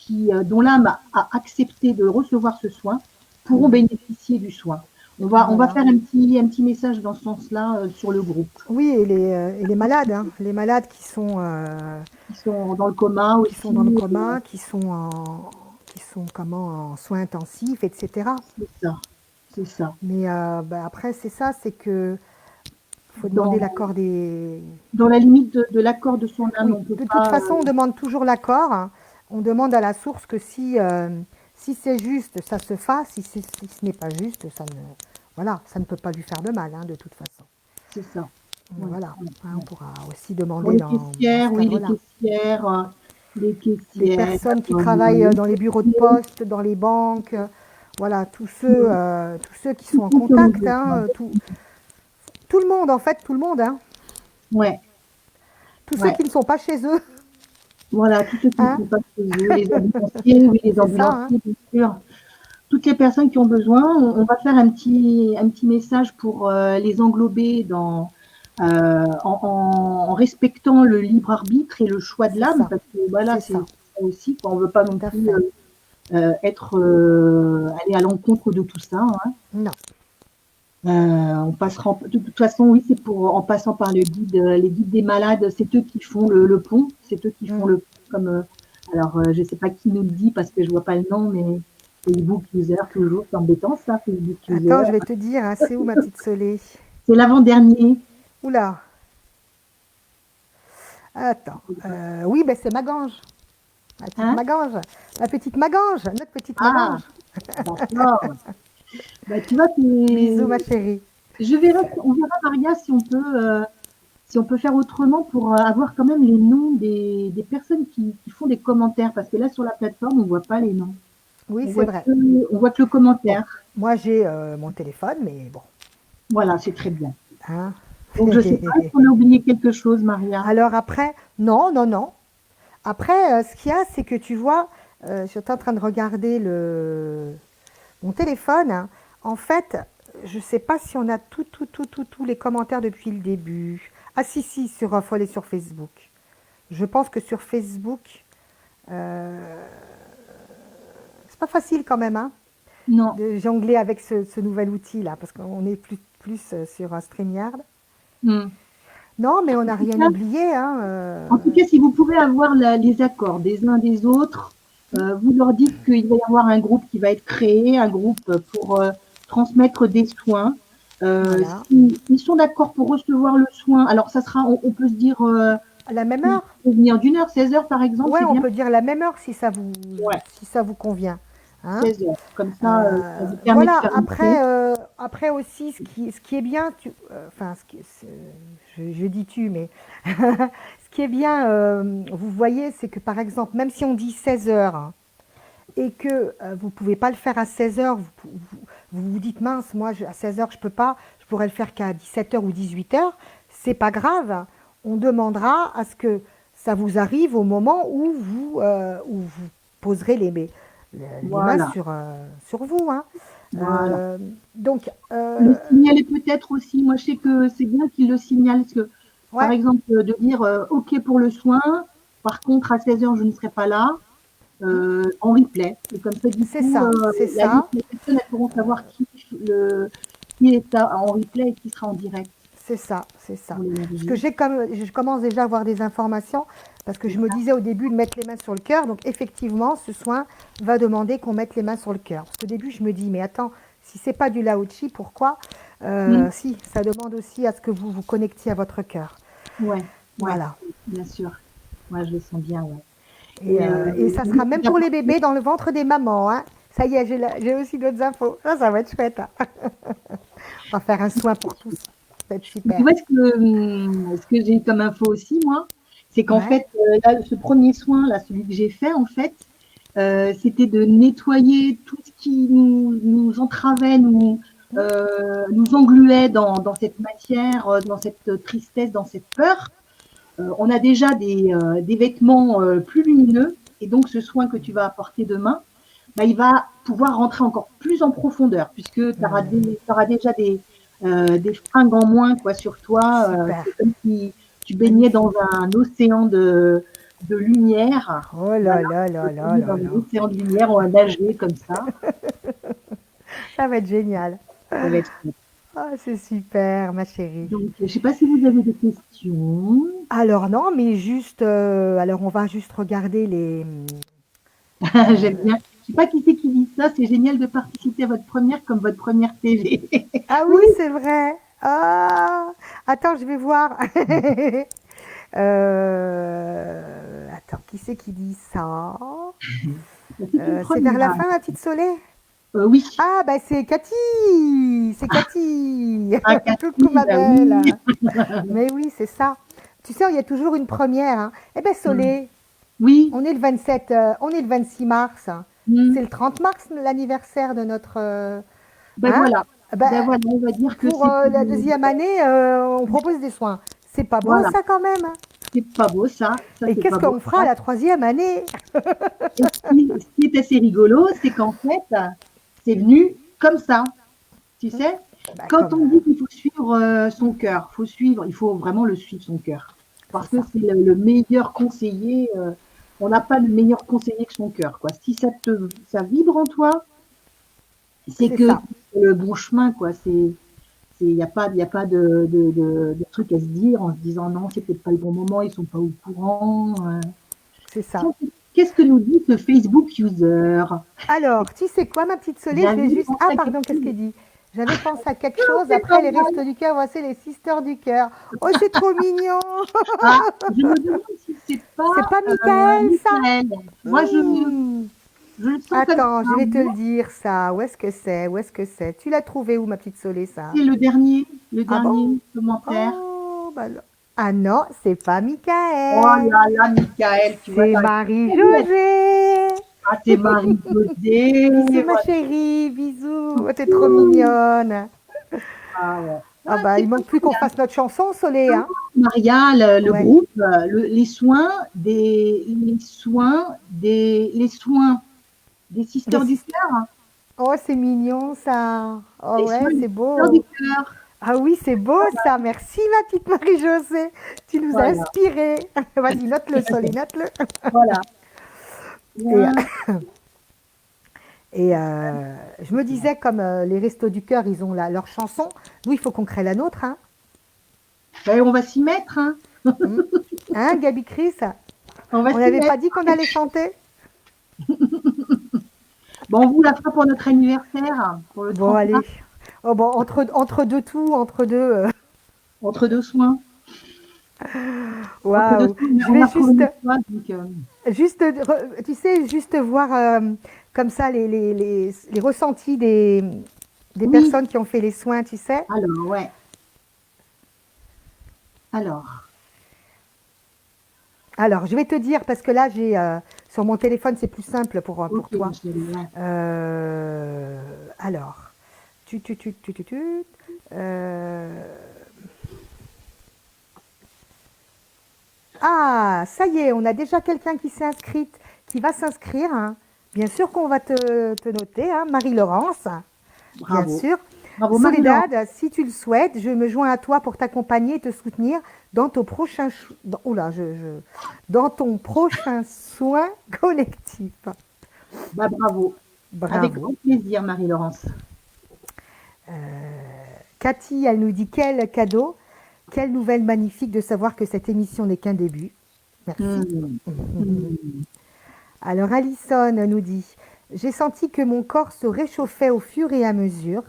dont l'âme a accepté de recevoir ce soin pourront bénéficier du soin. On va Voilà. faire un petit message dans ce sens-là sur le groupe. Oui, et les malades, hein. Les malades Ils sont dans le coma qui sont dans le aussi. coma, qui sont comment, en soins intensifs, etc. C'est ça. C'est ça. Mais ben après, c'est ça, c'est que faut demander Dans, l'accord des. dans la limite de l'accord de son âme, Oui, on ne peut de toute pas. façon, on demande toujours l'accord. Hein. On demande à la source que si c'est juste, ça se fasse. Si ce n'est pas juste, voilà, ça ne peut pas lui faire de mal, hein, de toute façon. C'est ça. Ouais, Voilà. ouais, Hein, on ouais. pourra aussi Pour demander les dans caissières, ce oui, cadre-là. les Les caissières, personnes qui travaillent les dans les bureaux de poste, dans les banques, voilà, tous ceux qui sont en tout comme contact, vous. hein, tout le monde, en fait, tout le monde, hein, Ouais, tous ceux ouais. qui ne sont pas chez eux, Voilà, tous ceux qui ne hein, sont pas chez eux, les ambulanciers, oui, les c'est ça, hein. ambulanciers, bien sûr. Toutes les personnes qui ont besoin, on va faire un petit message pour les englober en respectant le libre arbitre et le choix de C'est l'âme, ça, parce que voilà, c'est c'est ça, ça aussi, quoi. On ne veut pas non tout à plus fait. aller à l'encontre de tout ça. Hein. Non, On passera, de toute façon, oui, c'est pour en passant par le guide, les guides des malades, c'est eux qui font le pont, c'est eux qui font mm. le pont comme. Alors, je ne sais pas qui nous le dit parce que je vois pas le nom, mais Facebook user toujours, c'est embêtant ça, Facebook user. Attends, je vais te dire, hein, c'est où ma petite Solé? C'est l'avant-dernier. Oula, attends, oui, ben c'est Magange, Hein? ma petite Magange, notre petite Ah, Magange. d'accord. Bah, tu vois, Bisous, ma chérie. on verra Maria si on peut faire autrement pour avoir quand même les noms des personnes qui font des commentaires, parce que là sur la plateforme, on voit pas les noms. Oui, c'est vrai. On voit que le Bon, commentaire. moi j'ai mon téléphone, mais bon, Voilà, c'est très bien. hein. Donc, je ne sais pas si on a oublié quelque chose, Maria. Alors après, non, non, non. Après, ce qu'il y a, c'est que tu vois, j'étais en train de regarder mon téléphone. Hein. En fait, je ne sais pas si on a tous les commentaires depuis le début. Ah si, si, faut aller sur Facebook. Je pense que sur Facebook, euh, c'est pas facile quand même, hein, Non. de jongler avec ce nouvel outil-là, parce qu'on est plus sur StreamYard. Hmm. Non, mais on n'a rien oublié. Hein, En tout cas, si vous pouvez avoir les accords des uns des autres, vous leur dites qu'il va y avoir un groupe qui va être créé, un groupe pour transmettre des soins. voilà. S'ils sont d'accord pour recevoir le soin, alors ça sera, on peut se dire À la même heure? Faut venir d'1 heure, 16 heures par exemple, Ouais, c'est on bien. peut dire la même heure Ouais, si ça vous convient. Hein? 16 heures. Comme ça vous permet de Voilà, faire une paix. après aussi, ce qui est bien, enfin, je dis tu, mais ce qui est bien, vous voyez, c'est que par exemple, même si on dit 16 heures hein, et que vous ne pouvez pas le faire à 16 heures, vous dites mince, moi à 16 heures je peux pas, je pourrais le faire qu'à 17 heures ou 18 heures, c'est pas grave, on demandera à ce que ça vous arrive au moment où vous poserez les mains Voilà, sur vous. Hein. voilà. Euh, donc, Le signaler peut-être aussi. Moi, je sais que c'est bien qu'il le signale. Parce que, par ouais, exemple, de dire OK pour le soin, par contre, à 16 heures, je ne serai pas là, en replay. Et comme ça, du coup, c'est la liste, ça. les personnes elles pourront savoir qui est en replay et qui sera en direct C'est ça, c'est ça. pour Parce que l'énergie. je commence déjà à avoir des informations, parce que je me disais au début de mettre les mains sur le cœur. Donc effectivement, ce soin va demander qu'on mette les mains sur le cœur. Parce qu'au début, je me dis, mais attends, si c'est pas du Lao Chi, pourquoi Mm. Si, ça demande aussi à ce que vous vous connectiez à votre cœur. Ouais, ouais, Voilà. bien sûr. Ouais, je le sens bien, ouais. Et Et ça sera même pour les bébés dans le ventre des mamans. Hein. Ça y est, j'ai aussi d'autres infos. Ça va être chouette. Hein. On va faire un soin pour tous. Ça va être tu super. vois ce que j'ai comme info aussi, moi, c'est qu'en Ouais. fait, là, ce premier soin, là, celui que j'ai fait, en fait, c'était de nettoyer tout ce qui nous entravait, nous engluait dans cette matière, dans cette tristesse, dans cette peur. On a déjà des vêtements plus lumineux, et donc ce soin que tu vas apporter demain, bah, il va pouvoir rentrer encore plus en profondeur, puisque tu auras déjà des fringues en moins quoi, sur toi. Super. C'est comme si tu baignais dans Magnifique. un océan de lumière. Oh là Voilà, là tu là vas là baigner là dans un là. océan de lumière, on va nager comme ça. Ça va être génial. Ça va être cool. Ah, c'est super, ma chérie. Donc, je ne sais pas si vous avez des questions. Alors non, mais juste, alors on va juste regarder J'aime bien. Je ne sais pas qui c'est qui dit ça. C'est génial de participer à votre première comme votre première TV. Ah oui, Oui, c'est vrai. Ah, attends, je vais voir. Attends, qui c'est qui dit ça? c'est une C'est vers la première. fin, ma petite Soleil? Oui. Ah, bah c'est Cathy! C'est Cathy! Ah, Coucou Cathy, ma bah oui. belle! Mais oui, c'est ça. Tu sais, il y a toujours une première. Hein. Eh bien, Mm. Soleil, Oui. on est le 27, on est le 26 mars. Mm. C'est le 30 mars l'anniversaire de notre... Ben hein? voilà. Ben, Ben voilà, on va dire que pour c'est la deuxième année, on propose des soins. C'est pas beau voilà, ça quand même. Hein. c'est pas beau ça. Ça, Et c'est qu'est-ce pas beau qu'on fera ça. à la troisième année? Et ce qui est assez rigolo, c'est qu'en fait, c'est venu comme ça. Tu sais, Bah, quand comme... on dit qu'il faut suivre son cœur, il faut vraiment le suivre son cœur. c'est Parce que ça. c'est le meilleur conseiller. On n'a pas de meilleur conseiller que son cœur, quoi. Si ça vibre en toi, c'est C'est que ça. c'est le bon chemin, quoi. Il y a pas de truc à se dire en se disant non, c'est peut-être pas le bon moment, ils sont pas au courant. C'est ça. Tiens, qu'est-ce que nous dit ce Facebook user? Alors, tu sais quoi, ma petite Soleil, je vais J'avais juste... pensé Ah, à quelque pardon, qu'est-ce chose. qu'il dit? J'avais pensé à quelque Non, chose. c'est pas Après les mal. restos du cœur, voici les sisters du cœur. Oh, c'est trop mignon. Ah, je me demande si c'est C'est pas pas Michael, ça? Michael. Moi, Hmm. je le sens comme Attends, ça. je vais te le dire, ça. Où est-ce que c'est? Où est-ce que c'est? Tu l'as trouvé où, ma petite Soleil, ça? C'est le Ah bon? dernier commentaire. Oh, bah non. Ah non, c'est pas Oh Michael. là là, Michael, tu vois, C'est t'arrives pas à dire. Marie-Josée. Ah, c'est Marie-Josée. Bisous, ma Voilà. chérie. Bisous. Oh, t'es trop Coucou. mignonne. Ah ouais. Ah Ah, bah, c'est il pas manque plus qu'on mal. fasse notre chanson, Soleil, Hein. hein? Maria, le Ouais. groupe, les soins des Des Sisters du sis- Cœur, Oh, c'est mignon, ça. Oh les soins ouais, des c'est Sisters du beau. Cœur. Ah oui, c'est beau, ça. Merci, ma petite Marie-Josée. Tu nous as Voilà, inspirés. Vas-y, note-le, Soleil, note-le. voilà. Et, Bien. je me disais, comme les Restos du Cœur, ils ont leur chanson, nous, il faut qu'on crée la nôtre. Hein, Ben, on va s'y mettre, hein. hmm. Hein, Gabi Chris? On va On s'y n'avait mettre. pas dit qu'on allait chanter? Bon, on vous la fera pour notre anniversaire, pour le Bon, 30 mars, allez. Oh, bon, entre deux tout, entre deux. entre deux soins. Entre deux Waouh. fois, Je on vais a trouvé juste, une fois, donc, tu sais, juste voir comme ça les ressentis des oui, personnes qui ont fait les soins, tu sais. alors, ouais. Alors, Alors, je vais te dire, parce que là, j'ai sur mon téléphone, c'est plus simple ok, pour toi. chérie, ouais. Euh, alors, tu. Euh, ah, ça y est, on a déjà quelqu'un qui s'est inscrite, qui va s'inscrire, hein. Bien sûr qu'on va te noter, hein, Marie-Laurence, bien Bravo. sûr. Bravo, Marie-Laure. Soledad, si tu le souhaites, je me joins à toi pour t'accompagner et te soutenir dans ton prochain, oula, dans ton prochain soin collectif. Bah, bravo. Avec Bravo. grand plaisir, Marie-Laurence. Cathy, elle nous dit quel cadeau, quelle nouvelle magnifique de savoir que cette émission n'est qu'un début. Merci. Hmm. Hmm. Alors Alison nous dit, j'ai senti que mon corps se réchauffait au fur et à mesure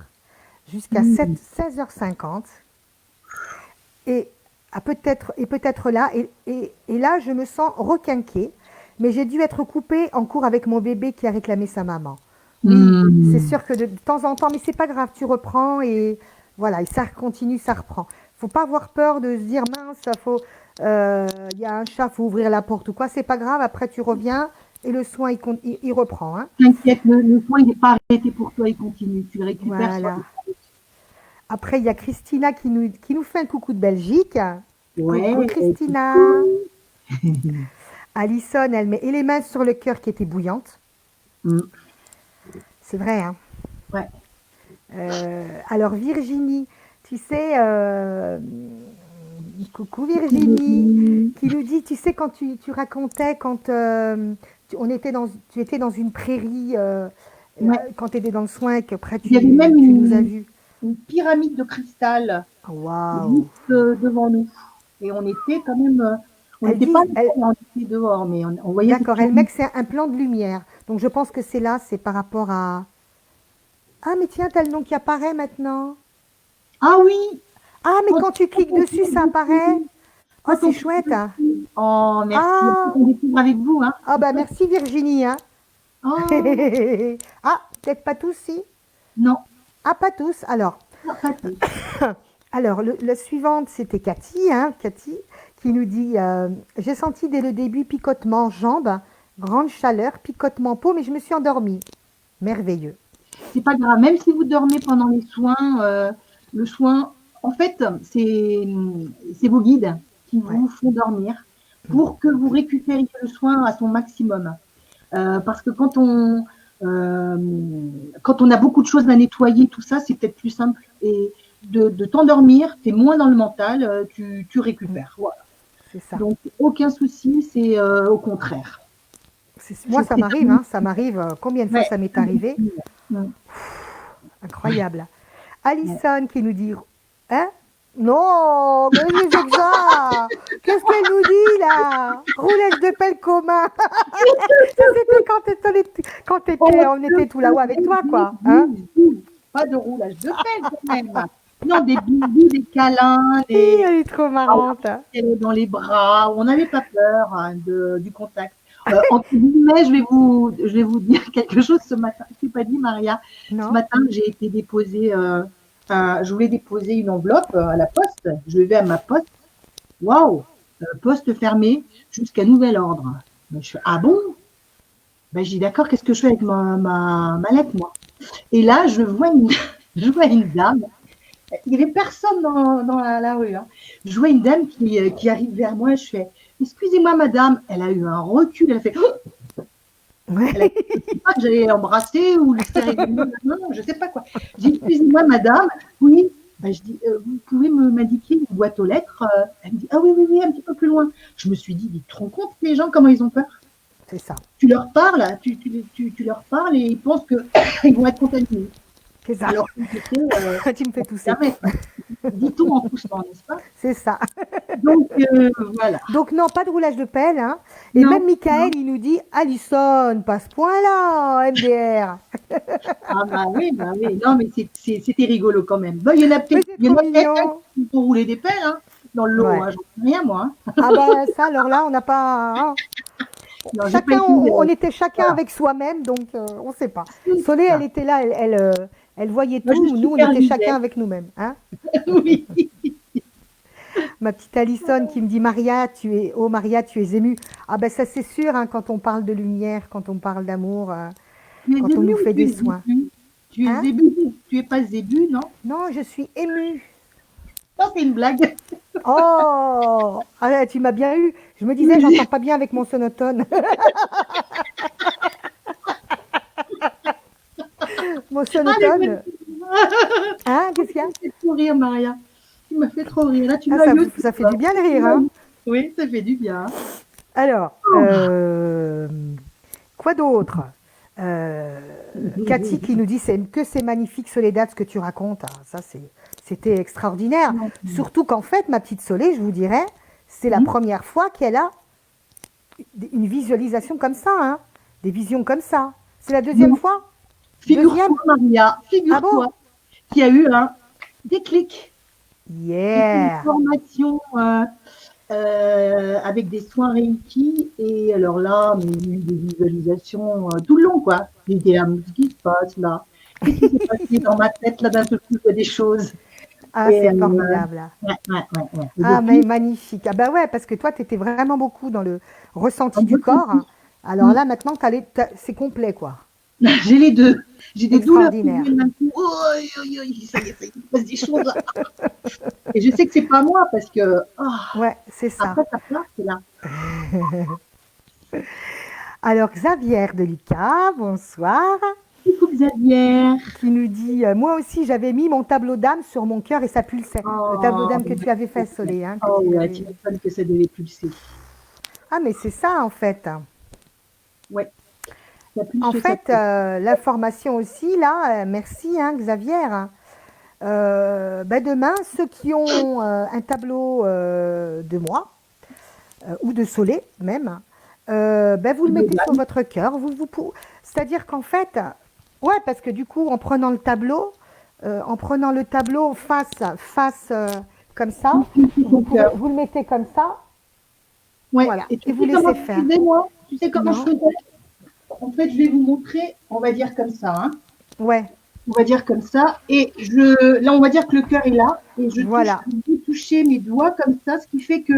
jusqu'à Hmm. 16h50 et peut-être là et là je me sens requinquée, mais j'ai dû être coupée en cours avec mon bébé qui a réclamé sa maman. Oui, c'est Hmm. sûr que de temps en temps, mais c'est pas grave, tu reprends et voilà, et ça continue, ça reprend. Faut pas avoir peur de se dire mince, il y a un chat, faut ouvrir la porte ou quoi, c'est pas grave. Après tu reviens et le soin il reprend, hein. T'inquiète, le soin, il n'est pas arrêté pour toi, il continue. Tu le récupères sur Voilà. le... Après il y a Christina qui nous fait un coucou de Belgique. Coucou Ouais, Christina. Alison, elle met et les mains sur le cœur qui était bouillante. hmm. C'est vrai, hein. Ouais. Alors Virginie, tu sais, coucou Virginie, qui nous dit, tu sais, quand tu racontais, quand tu étais dans une prairie, Ouais. quand tu étais dans le soin et qu'après Il y avait même tu nous as vus. une pyramide de cristal Waouh! juste devant nous. Et on était quand même, on Elle n'était pas dit, à l'intérieur, on était dehors, mais on voyait cette d'accord, elle met pyramide. que c'est un plan de lumière. Donc je pense que c'est là, c'est par rapport à... Ah mais tiens, t'as le nom qui apparaît maintenant. Ah oui, Ah mais quand, quand tu quand cliques on dessus, clique ça apparaît. dessus, Oh, quand c'est on clique chouette, hein. dessus. Oh, merci. Ah, On découvre avec vous, hein. ah bah merci Virginie, hein. Oh, Ah, peut-être pas tous, si. non, Ah, pas tous. pas tous. Alors la suivante, c'était Cathy, hein, Cathy, qui nous dit j'ai senti dès le début picotement jambes, grande chaleur, picotement peau, mais je me suis endormie. Merveilleux. C'est pas grave, même si vous dormez pendant les soins, le soin, en fait, c'est vos guides qui Ouais. vous font dormir pour que vous récupériez le soin à son maximum. Parce que euh, quand on a beaucoup de choses à nettoyer, tout ça, c'est peut-être plus simple. Et de t'endormir, tu es moins dans le mental, tu récupères. Voilà. C'est ça. Donc, aucun souci, c'est au contraire. Moi, ça C'est m'arrive, hein, ça m'arrive. Combien de fois ouais, ça m'est arrivé? Incroyable. ouais. Alison qui nous dit hein? Non, mais les exas! Qu'est-ce qu'elle nous dit là? Roulage de pelle commun! Ça, c'était on était tout là-haut avec toi, quoi. Hein? Pas de roulage de pelle quand même. Non, des bisous, des câlins, des Elle est trop marrante. dans les bras. On n'avait pas peur du contact. Entre guillemets, je vais vous dire quelque chose ce matin. Je t'ai pas dit, Maria. Ce Non? matin, j'ai été déposer, je voulais déposer une enveloppe à la poste. Je vais à ma poste. Waouh, poste fermé jusqu'à nouvel ordre. Je fais, ah bon? Ben, je dis d'accord, qu'est-ce que je fais avec ma lettre, moi? Et là, je vois une dame. Il n'y avait personne dans la rue, hein. Je vois une dame qui arrive vers moi. Je fais, excusez-moi, madame. Elle a eu un recul. Elle a fait, Ouais. elle a dit, je ne sais pas que j'allais l'embrasser ou le serrer de main. Non, je ne sais pas quoi. J'ai dit, excusez-moi, madame. Oui. Ben, je dis, vous pouvez m'indiquer une boîte aux lettres? Elle me dit, ah oui, oui, oui, un petit peu plus loin. Je me suis dit, tu te rends compte, les gens, comment ils ont peur? C'est ça. Tu leur parles, tu leur parles et ils pensent qu'ils vont être contaminés. C'est ça. Alors que c'était Tu me fais tousser. dit-on en poussant, n'est-ce pas? C'est ça. Donc, voilà. Donc non, pas de roulage de pelle, hein. Et Non, même Michael, non. il nous dit Alison, pas ce point-là, MDR. Ah bah oui, non, mais c'était rigolo quand même. Bon, il y en a Mais peut-être c'est il y en trop a peut-être mignon. qui vont rouler des pelles, hein. dans l'eau, Ouais. hein, j'en sais rien, moi. Hein. Ah ben ça, alors là, on n'a pas. Hein. Non, j'ai pas Chacun, été. on était chacun Voilà. avec soi-même, donc on ne sait pas. C'est Soleil, elle ça. était là, elle voyait Moi, je tout. Nous, on était chacun supervisais. avec nous-mêmes. Hein. Oui. Ma petite Alison qui me dit Maria, oh Maria, tu es émue. Ah ben ça c'est sûr, hein, quand on parle de lumière, quand on parle d'amour, Tu es quand on ému nous ou fait tu des es soins. zébu? Tu es Hein? zébu. Tu es pas zébu, non? Non, je suis émue. Ça, c'est une blague. Oh, ah, tu m'as bien eu. Je me disais, j'entends Oui. pas bien avec mon sonotone. Mon Allez, sonotone. Hein, qu'est-ce qu'il y a? tu m'as fait trop rire, Maria. Tu m'as fait trop rire. Là, tu Ah, m'as eu aussi. ça fait Toi. du bien de Tu rire, m'as hein? eu. Oui, ça fait du bien. Alors, Oh. quoi d'autre? Euh, Cathy qui nous dit que c'est magnifique Soledad ce que tu racontes. Ah, ça c'était extraordinaire. Surtout qu'en fait, ma petite Solé, je vous dirais, c'est la première fois qu'elle a une visualisation comme ça, hein, des visions comme ça. C'est la deuxième Non, fois? Deuxième? figure-toi, Maria, Ah bon? figure-toi qu'il y a eu un déclic. J'ai fait une Yeah! formation avec des soins Reiki et alors là, mais il y a eu des visualisations tout le long, quoi. J'ai dit, ah, mais qu'est-ce qui se passe là? Qu'est-ce qui s'est passé dans ma tête là d'un seul coup, il y a des choses. Ah, Et c'est formidable. Et Ah, mais depuis, magnifique. Ah bah ouais, parce que toi, tu étais vraiment beaucoup dans le en ressenti du corps. ressenti, Alors là, maintenant, c'est complet, quoi. j'ai les deux. J'ai des douleurs qui Extraordinaire. viennent d'un coup. Oh, ça y est, il se passe des choses là. Et je sais que c'est pas moi parce que Ouais, c'est ça. après ça part, c'est là. Alors, Xavier de Lucas, bonsoir, Coucou Xavier. qui nous dit moi aussi, j'avais mis mon tableau d'âme sur mon cœur et ça pulsait. Le tableau Oh, d'âme que tu avais fait, Soleil. Hein, que oh tu ouais, avais... tu m'étonnes que ça devait pulser. Ah, mais c'est ça, en fait. Ouais, ça En pulse, ça fait, pulse. l'information aussi, là, merci, hein, Xavier. Ben demain, ceux qui ont un tableau de moi, ou de Soleil même, ben vous le mettez sur votre cœur. C'est-à-dire qu'en fait, ouais, parce que du coup, en prenant le tableau, face comme ça, vous le mettez comme ça, Ouais, voilà, et tu et vous sais comment laissez je faire. faisais moi? Tu sais comment je Non? faisais? En fait, je vais vous montrer, on va dire comme ça, hein. Ouais, On va dire comme ça. Et là, on va dire que le cœur est là. Et voilà. je touchais mes doigts comme ça, ce qui fait que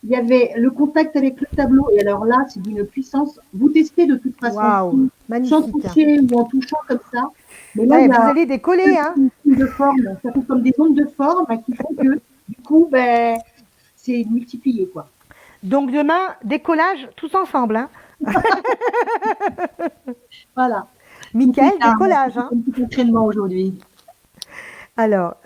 il y avait le contact avec le tableau. Et alors là, c'est d'une puissance. Vous testez de toute façon, Waouh, sans magnifique. toucher ou en touchant comme ça. Mais là, il Ouais, y vous a allez décoller, hein? une onde de forme. Ça fait comme des ondes de forme qui font que, du coup, ben, c'est multiplié, quoi. Donc demain, décollage tous ensemble, hein? Voilà. Michael, décollage, hein? Un petit entraînement aujourd'hui. Alors,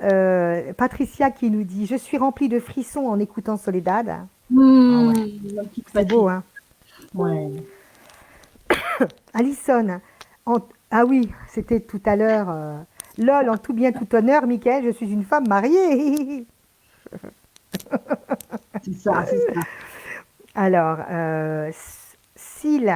Patricia qui nous dit: je suis remplie de frissons en écoutant Soledad. Ah Mmh, ouais, la petite c'est beau, hein? Ouais. Alison, ah oui, c'était tout à l'heure. Lol, en tout bien, tout honneur, Michael, je suis une femme mariée. C'est ça, c'est ça. Alors, Syl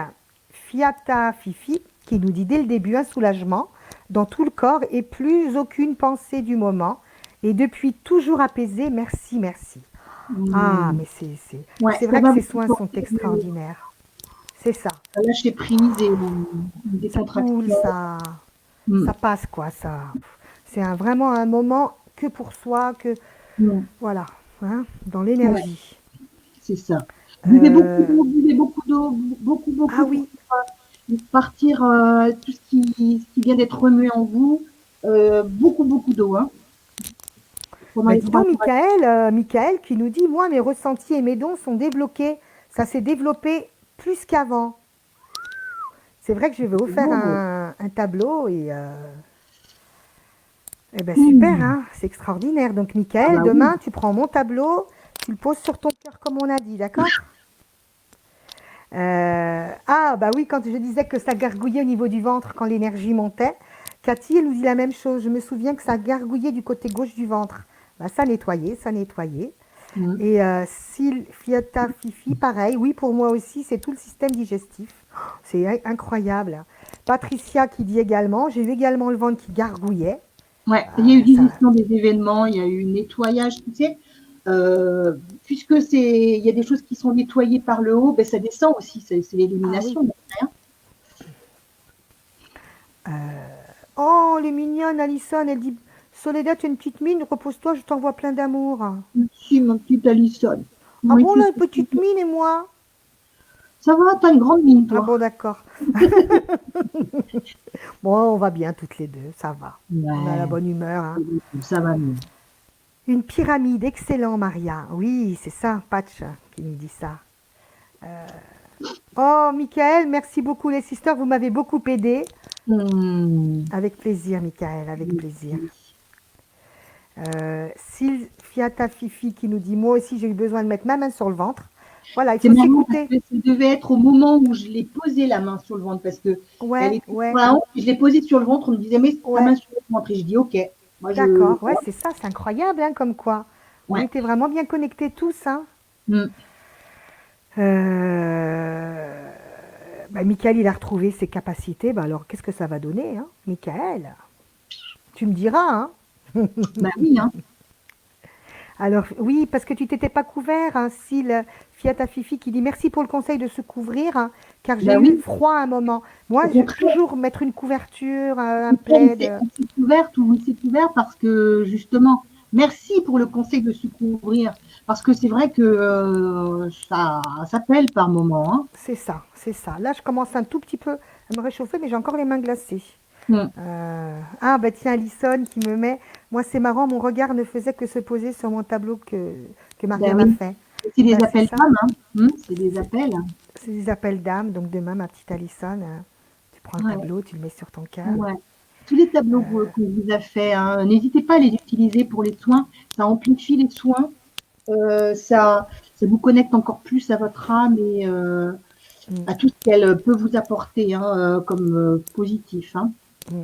Fiata Fifi qui nous dit dès le début un soulagement dans tout le corps et plus aucune pensée du moment. Et depuis toujours apaisé, merci, merci. Ah, mais Ouais, c'est ça vrai va que ces vous soins sont apporter extraordinaires. C'est ça. lâcher prise et une Ça coule, décontraction. ça passe, quoi. C'est vraiment un moment que pour soi, voilà, hein, dans Ouais, l'énergie. c'est ça. Buvez beaucoup Euh, d'eau, buvez beaucoup d'eau, beaucoup, ah beaucoup pour oui, partir tout ce qui vient d'être remué en vous. Beaucoup, beaucoup d'eau, hein, pendant bah les dis 3 donc, jours. Michael qui nous dit, moi, mes ressentis et mes dons sont débloqués. Ça s'est développé plus qu'avant. C'est vrai que je vais vous faire un tableau et ben super, hein, c'est extraordinaire. Donc, Ah Michael, bah oui, demain, tu prends mon tableau, tu le poses sur ton cœur comme on a dit, d'accord? Ah, bah oui, quand je disais que ça gargouillait au niveau du ventre quand l'énergie montait, Cathy, elle nous dit la même chose. Je me souviens que ça gargouillait du côté gauche du ventre. Bah, ça nettoyait, ça nettoyait. Et Fiata Fifi, pareil, oui, pour moi aussi, c'est tout le système digestif. C'est incroyable. Patricia qui dit également, j'ai eu également le ventre qui gargouillait. ouais. Il y a eu Ça, du gestion des événements, il y a eu nettoyage, tu sais. puisque il y a des choses qui sont nettoyées par le haut, ben, ça descend aussi, c'est Ah oui. l'élimination. Hein. Oh, elle est mignonne, Alison. Elle dit, Soledad, tu as une petite mine, repose-toi, je t'envoie plein d'amour. Merci, ma petite Alison. Ah Oui, bon, là, une petite mine et moi? ça va, t'as une grande mine, Ah toi. bon, d'accord. Bon, on va bien toutes les deux, ça va. On a la Ouais, bonne humeur, hein. ça va mieux. Une pyramide, excellent, Maria. Oui, c'est ça, Patch qui nous dit ça. Oh, Michael, merci beaucoup, les sisters, vous m'avez beaucoup aidé. Hmm. Avec plaisir, Michael, avec plaisir. Sylvia Fifi qui nous dit, moi aussi j'ai eu besoin de mettre ma main sur le ventre. Voilà, il C'est faut marrant parce s'écouter. que ça devait être au moment où je l'ai posé la main sur le ventre parce que elle Ouais, était sur ouais, la hanche, je l'ai posée sur le ventre, on me disait mais ta ouais, main sur le ventre et je dis ok. Moi je d'accord, ouais, c'est ça, c'est incroyable, hein, comme quoi. On ouais. était vraiment bien connectés tous, hein. Hmm. Euh, Michael, il a retrouvé ses capacités, alors qu'est-ce que ça va donner, hein, Michael? Tu me diras, hein. Bah oui, hein. Alors, oui, parce que tu t'étais pas couvert, hein, Fiat Fifi qui dit merci pour le conseil de se couvrir, hein, car j'ai Bah eu oui. froid à un moment. Moi, Au je contraire, toujours mettre une couverture, un plaid. on s'est couverte ou on s'est couvert parce que justement, merci pour le conseil de se couvrir parce que c'est vrai que ça pèle par moment. Hein. C'est ça, c'est ça. Là, je commence un tout petit peu à me réchauffer, mais j'ai encore les mains glacées. Hmm. Ah, bah tiens, Alison qui me met. Moi, c'est marrant, mon regard ne faisait que se poser sur mon tableau que Maria Ben m'a oui. fait. C'est Bah, des c'est appels ça. d'âme, hein. Hmm. C'est des C'est appels. c'est des appels d'âme. Donc, demain, ma petite Alison, tu prends un Ouais. tableau, tu le mets sur ton cœur. Ouais. Tous les tableaux qu'on vous a fait, hein, n'hésitez pas à les utiliser pour les soins. Ça amplifie les soins. Ça vous connecte encore plus à votre âme et Mm, à tout ce qu'elle peut vous apporter hein, comme positif. Hein. mm.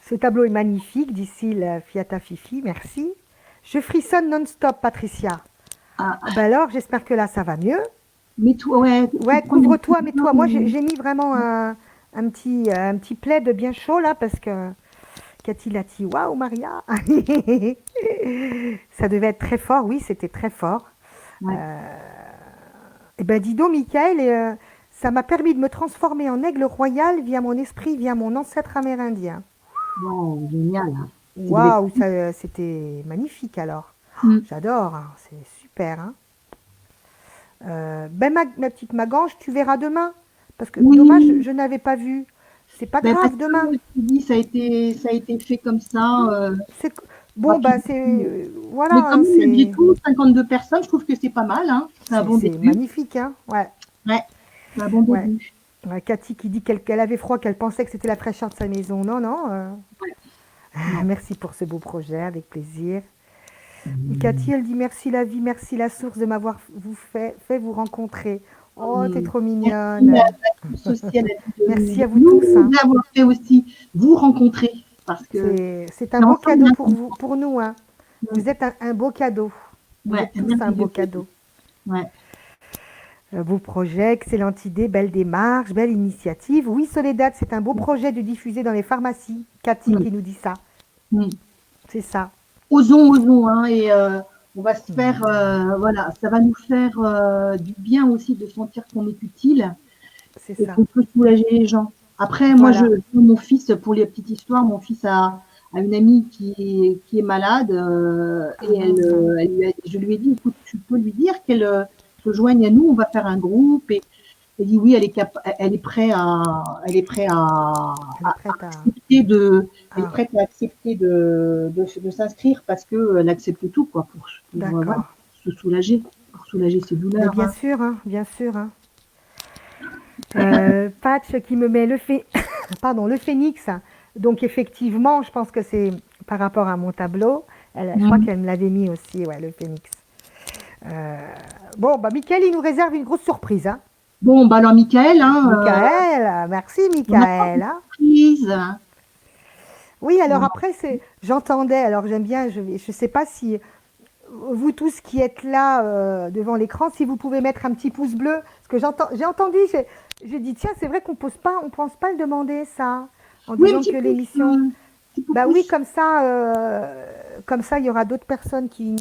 Ce tableau est magnifique, dit-il Fiata Fifi, merci. Je frissonne non-stop, Patricia. Ah Ah, ben alors, j'espère que là, ça va mieux. mais toi, ouais, Ouais, prenez une couvre-toi, petite mets-toi. Moi, main, j'ai mis vraiment un petit plaid bien chaud là, parce que Cathy l'a dit, waouh, Maria. Ça devait être très fort, oui, c'était très fort. ouais. Eh ben, dis donc, Michael, ça m'a permis de me transformer en aigle royal via mon esprit, via mon ancêtre amérindien. Wow, génial. Hein. Ça devait être... Waouh, c'était magnifique alors. Hmm. J'adore, hein, c'est super. Hein. Ma petite Magange, tu verras demain. Parce que dommage, Oui, je n'avais pas vu. C'est pas ben, parce grave, que demain. moi, je te dis, ça a été fait comme ça, C'est bon, bah rapidement. c'est Mais voilà, quand hein, même, malgré tout, 52 personnes, je trouve que c'est pas mal. Hein. C'est un bon c'est début. magnifique, hein. Ouais, Ouais, c'est un bon ouais. début. Ouais, Cathy qui dit qu'elle avait froid, qu'elle pensait que c'était la fraîcheur de sa maison. Non, non. Non. Merci pour ce beau projet, avec plaisir. Et Cathy, Hmm. elle dit merci la vie, merci la source de m'avoir fait vous rencontrer. Oh, t'es Hmm. trop Merci mignonne. à tous aussi, à la vie Merci à vous nous tous. Hein. avoir fait aussi vous rencontrer. Parce que C'est un c'est beau ensemble. cadeau Hein. pour nous. Hein. Vous êtes un beau cadeau. Vous Ouais, êtes un tous un beau merveilleux cadeau. cadeau. Ouais. Beau projet, excellente idée, belle démarche, belle initiative. Oui, Soledad, c'est un beau projet de diffuser dans les pharmacies. Cathy Hmm. qui nous dit ça. Hmm. C'est ça. Osons, osons, hein, et on va se faire, voilà, ça va nous faire du bien aussi de sentir qu'on est utile C'est et ça. qu'on peut soulager les gens. Après, moi, Voilà. mon fils, pour les petites histoires, mon fils a une amie qui est malade Ah et mince. je lui ai dit, écoute, tu peux lui dire qu'elle se joigne à nous, on va faire un groupe et elle dit oui, elle est prête Elle est à prête à. accepter elle est Ah, prête à accepter de s'inscrire parce qu'elle accepte tout quoi voilà, d'accord. se soulager, pour soulager ses Mais douleurs. bien Hein. sûr, hein, bien sûr. Hein. Patch qui me met pardon, le phénix. Donc effectivement, je pense que c'est par rapport à mon tableau. Je crois Mm. qu'elle me l'avait mis aussi, ouais, le phénix. Euh, bon, bah Mickaël, il nous réserve une grosse surprise. Hein. Bon, bah alors Michael, hein, Michael, merci on n'a pas Michael. de Hein. surprise. Oui, alors On- après, j'entendais, alors j'aime bien, je ne sais pas si vous tous qui êtes là devant l'écran, si vous pouvez mettre un petit pouce bleu, parce que j'ai entendu, j'ai dit, tiens, c'est vrai qu'on ne pense pas le demander ça, en Oui, un disant petit que pouce, l'émission, petit bah oui, pouce. comme ça, comme ça, il y aura d'autres personnes qui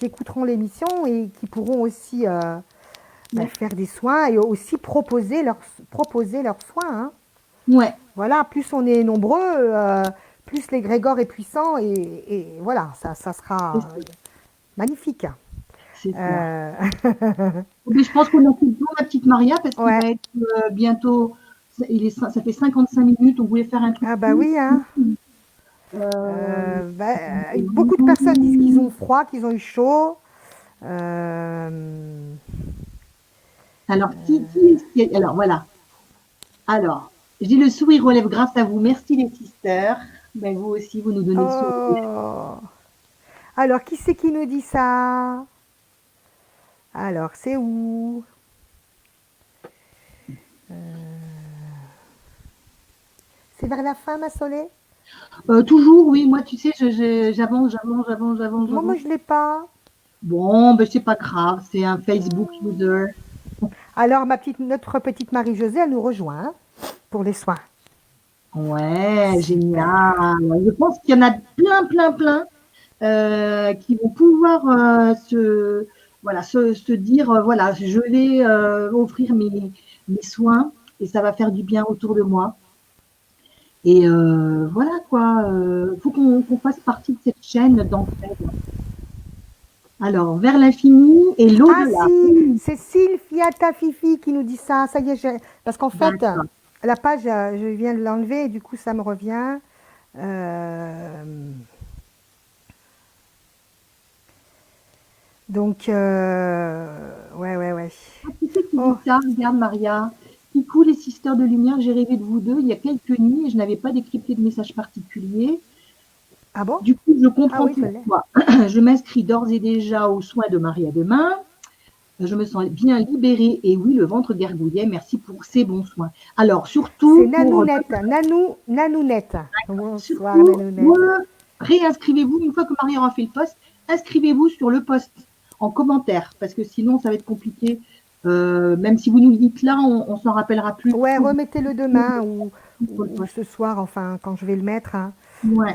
écouteront l'émission et qui pourront aussi Ouais. faire des soins et aussi proposer leurs soins, hein. Ouais, Voilà, plus on est nombreux, plus l'égrégore est puissant et voilà, ça c'est sera ça. magnifique. C'est ça. Euh, Mais je pense qu'on a fait le tour, ma petite Maria, parce qu'il ouais, va être bientôt. Ça fait 55 minutes. On voulait faire un truc ah bah court. oui, hein. Euh, Beaucoup de personnes disent qu'ils ont froid, qu'ils ont eu chaud. Euh, alors, alors, voilà. Alors, j'ai le sourire relève grâce à vous. Merci les sisters. Ben, vous aussi, vous nous donnez le sourire. Oh. Alors, qui c'est qui nous dit ça? Alors, c'est où? C'est vers la fin, ma Soleil? Toujours, oui. Moi, tu sais, Moi, j'avance. je l'ai pas. Bon, ben, c'est pas grave. C'est un Facebook user. Alors, notre petite Marie-Josée, elle nous rejoint, hein, pour les soins. Ouais, Super. génial. Je pense qu'il y en a plein qui vont pouvoir se dire, voilà, je vais offrir mes soins et ça va faire du bien autour de moi. Et voilà quoi, faut qu'on fasse partie de cette chaîne d'entraide. Alors, vers l'infini et Ah l'au-delà. si, c'est Sylvia Fifi qui nous dit ça. Ça y est, parce qu'en fait, D'accord. la page, je viens de l'enlever et du coup, ça me revient. Euh, Donc, ouais, ouais, ouais. Qui c'est qui Oh, dit ça? Regarde, Maria. Coucou les sisters de lumière, j'ai rêvé de vous deux il y a quelques nuits et je n'avais pas décrypté de message particulier. ah bon? Du coup, je Ah comprends oui, je l'ai. pourquoi. Je m'inscris d'ores et déjà aux soins de Maria demain. Je me sens bien libérée et oui, le ventre gargouillait. Merci pour ces bons soins. Alors, C'est surtout, Nanounette. Nanounette. Bonsoir, surtout, Nanounette. réinscrivez-vous une fois que Maria aura fait le post. Inscrivez-vous sur le post en commentaire parce que sinon, ça va être compliqué. Même si vous nous le dites là, on s'en rappellera plus. Ouais, Faut remettez-le demain sur le ou post. ce soir, enfin, quand je vais le mettre, hein. Ouais,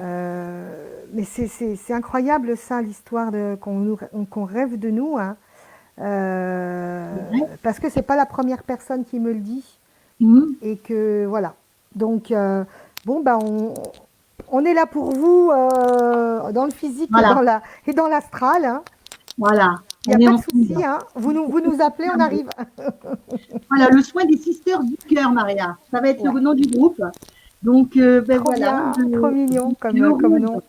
Mais c'est incroyable ça, l'histoire qu'on rêve de nous, hein. c'est vrai. Parce que c'est pas la première personne qui me le dit Mhm. et que voilà. Donc bon bah on est là pour vous dans le physique Voilà, et dans l'astral, hein. voilà. Il n'y On a est pas de ensemble. souci, hein. Vous nous appelez, on arrive. Voilà, le soin des sisters du cœur, Maria. Ça va être le Ouais, nom du groupe. Donc, ben trop voilà, bien, trop mignon j'ai comme heureuse nom.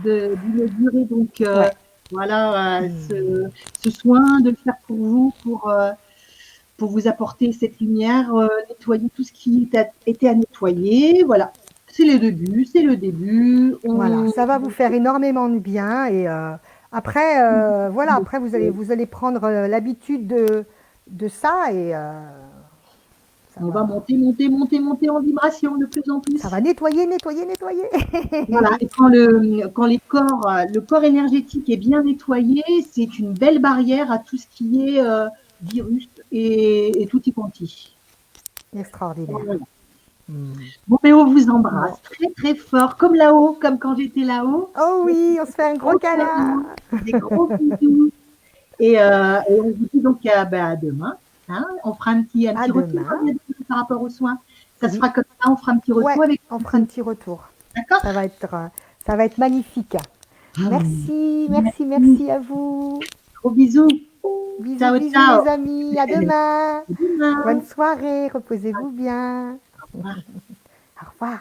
d'inaugurer donc Ouais. voilà Hmm. ce soin, de le faire pour vous, pour vous apporter cette lumière, nettoyer tout ce qui était à nettoyer. Voilà, c'est le début, c'est le début. Voilà, On ça va vous faire énormément de bien et après voilà, après vous allez prendre l'habitude de ça et ça on va va monter en vibration de plus en ça plus. va nettoyer, nettoyer, nettoyer. Voilà, et quand le corps énergétique est bien nettoyé, c'est une belle barrière à tout ce qui est virus et tutti quanti. Extraordinaire. Voilà. Hmm. Bon, mais on vous embrasse Bon. très très fort, comme là-haut, comme quand j'étais là-haut. Oh oui, on se fait un gros Gros câlin. câlins, des gros bisous. Et on vous dit donc à demain. Hein. On fera un À petit retour demain. par rapport aux soins. Ça se Oui. fera comme ça, on fera un petit Ouais, retour avec on les fera un personnes. petit retour. D'accord. Ça va être magnifique. Merci, merci, Merci. merci à vous. Gros bisous. Bisous, Ciao, bisous ciao. les amis. À demain. À demain. Bonne soirée. Reposez-vous bien. Au revoir. Au revoir.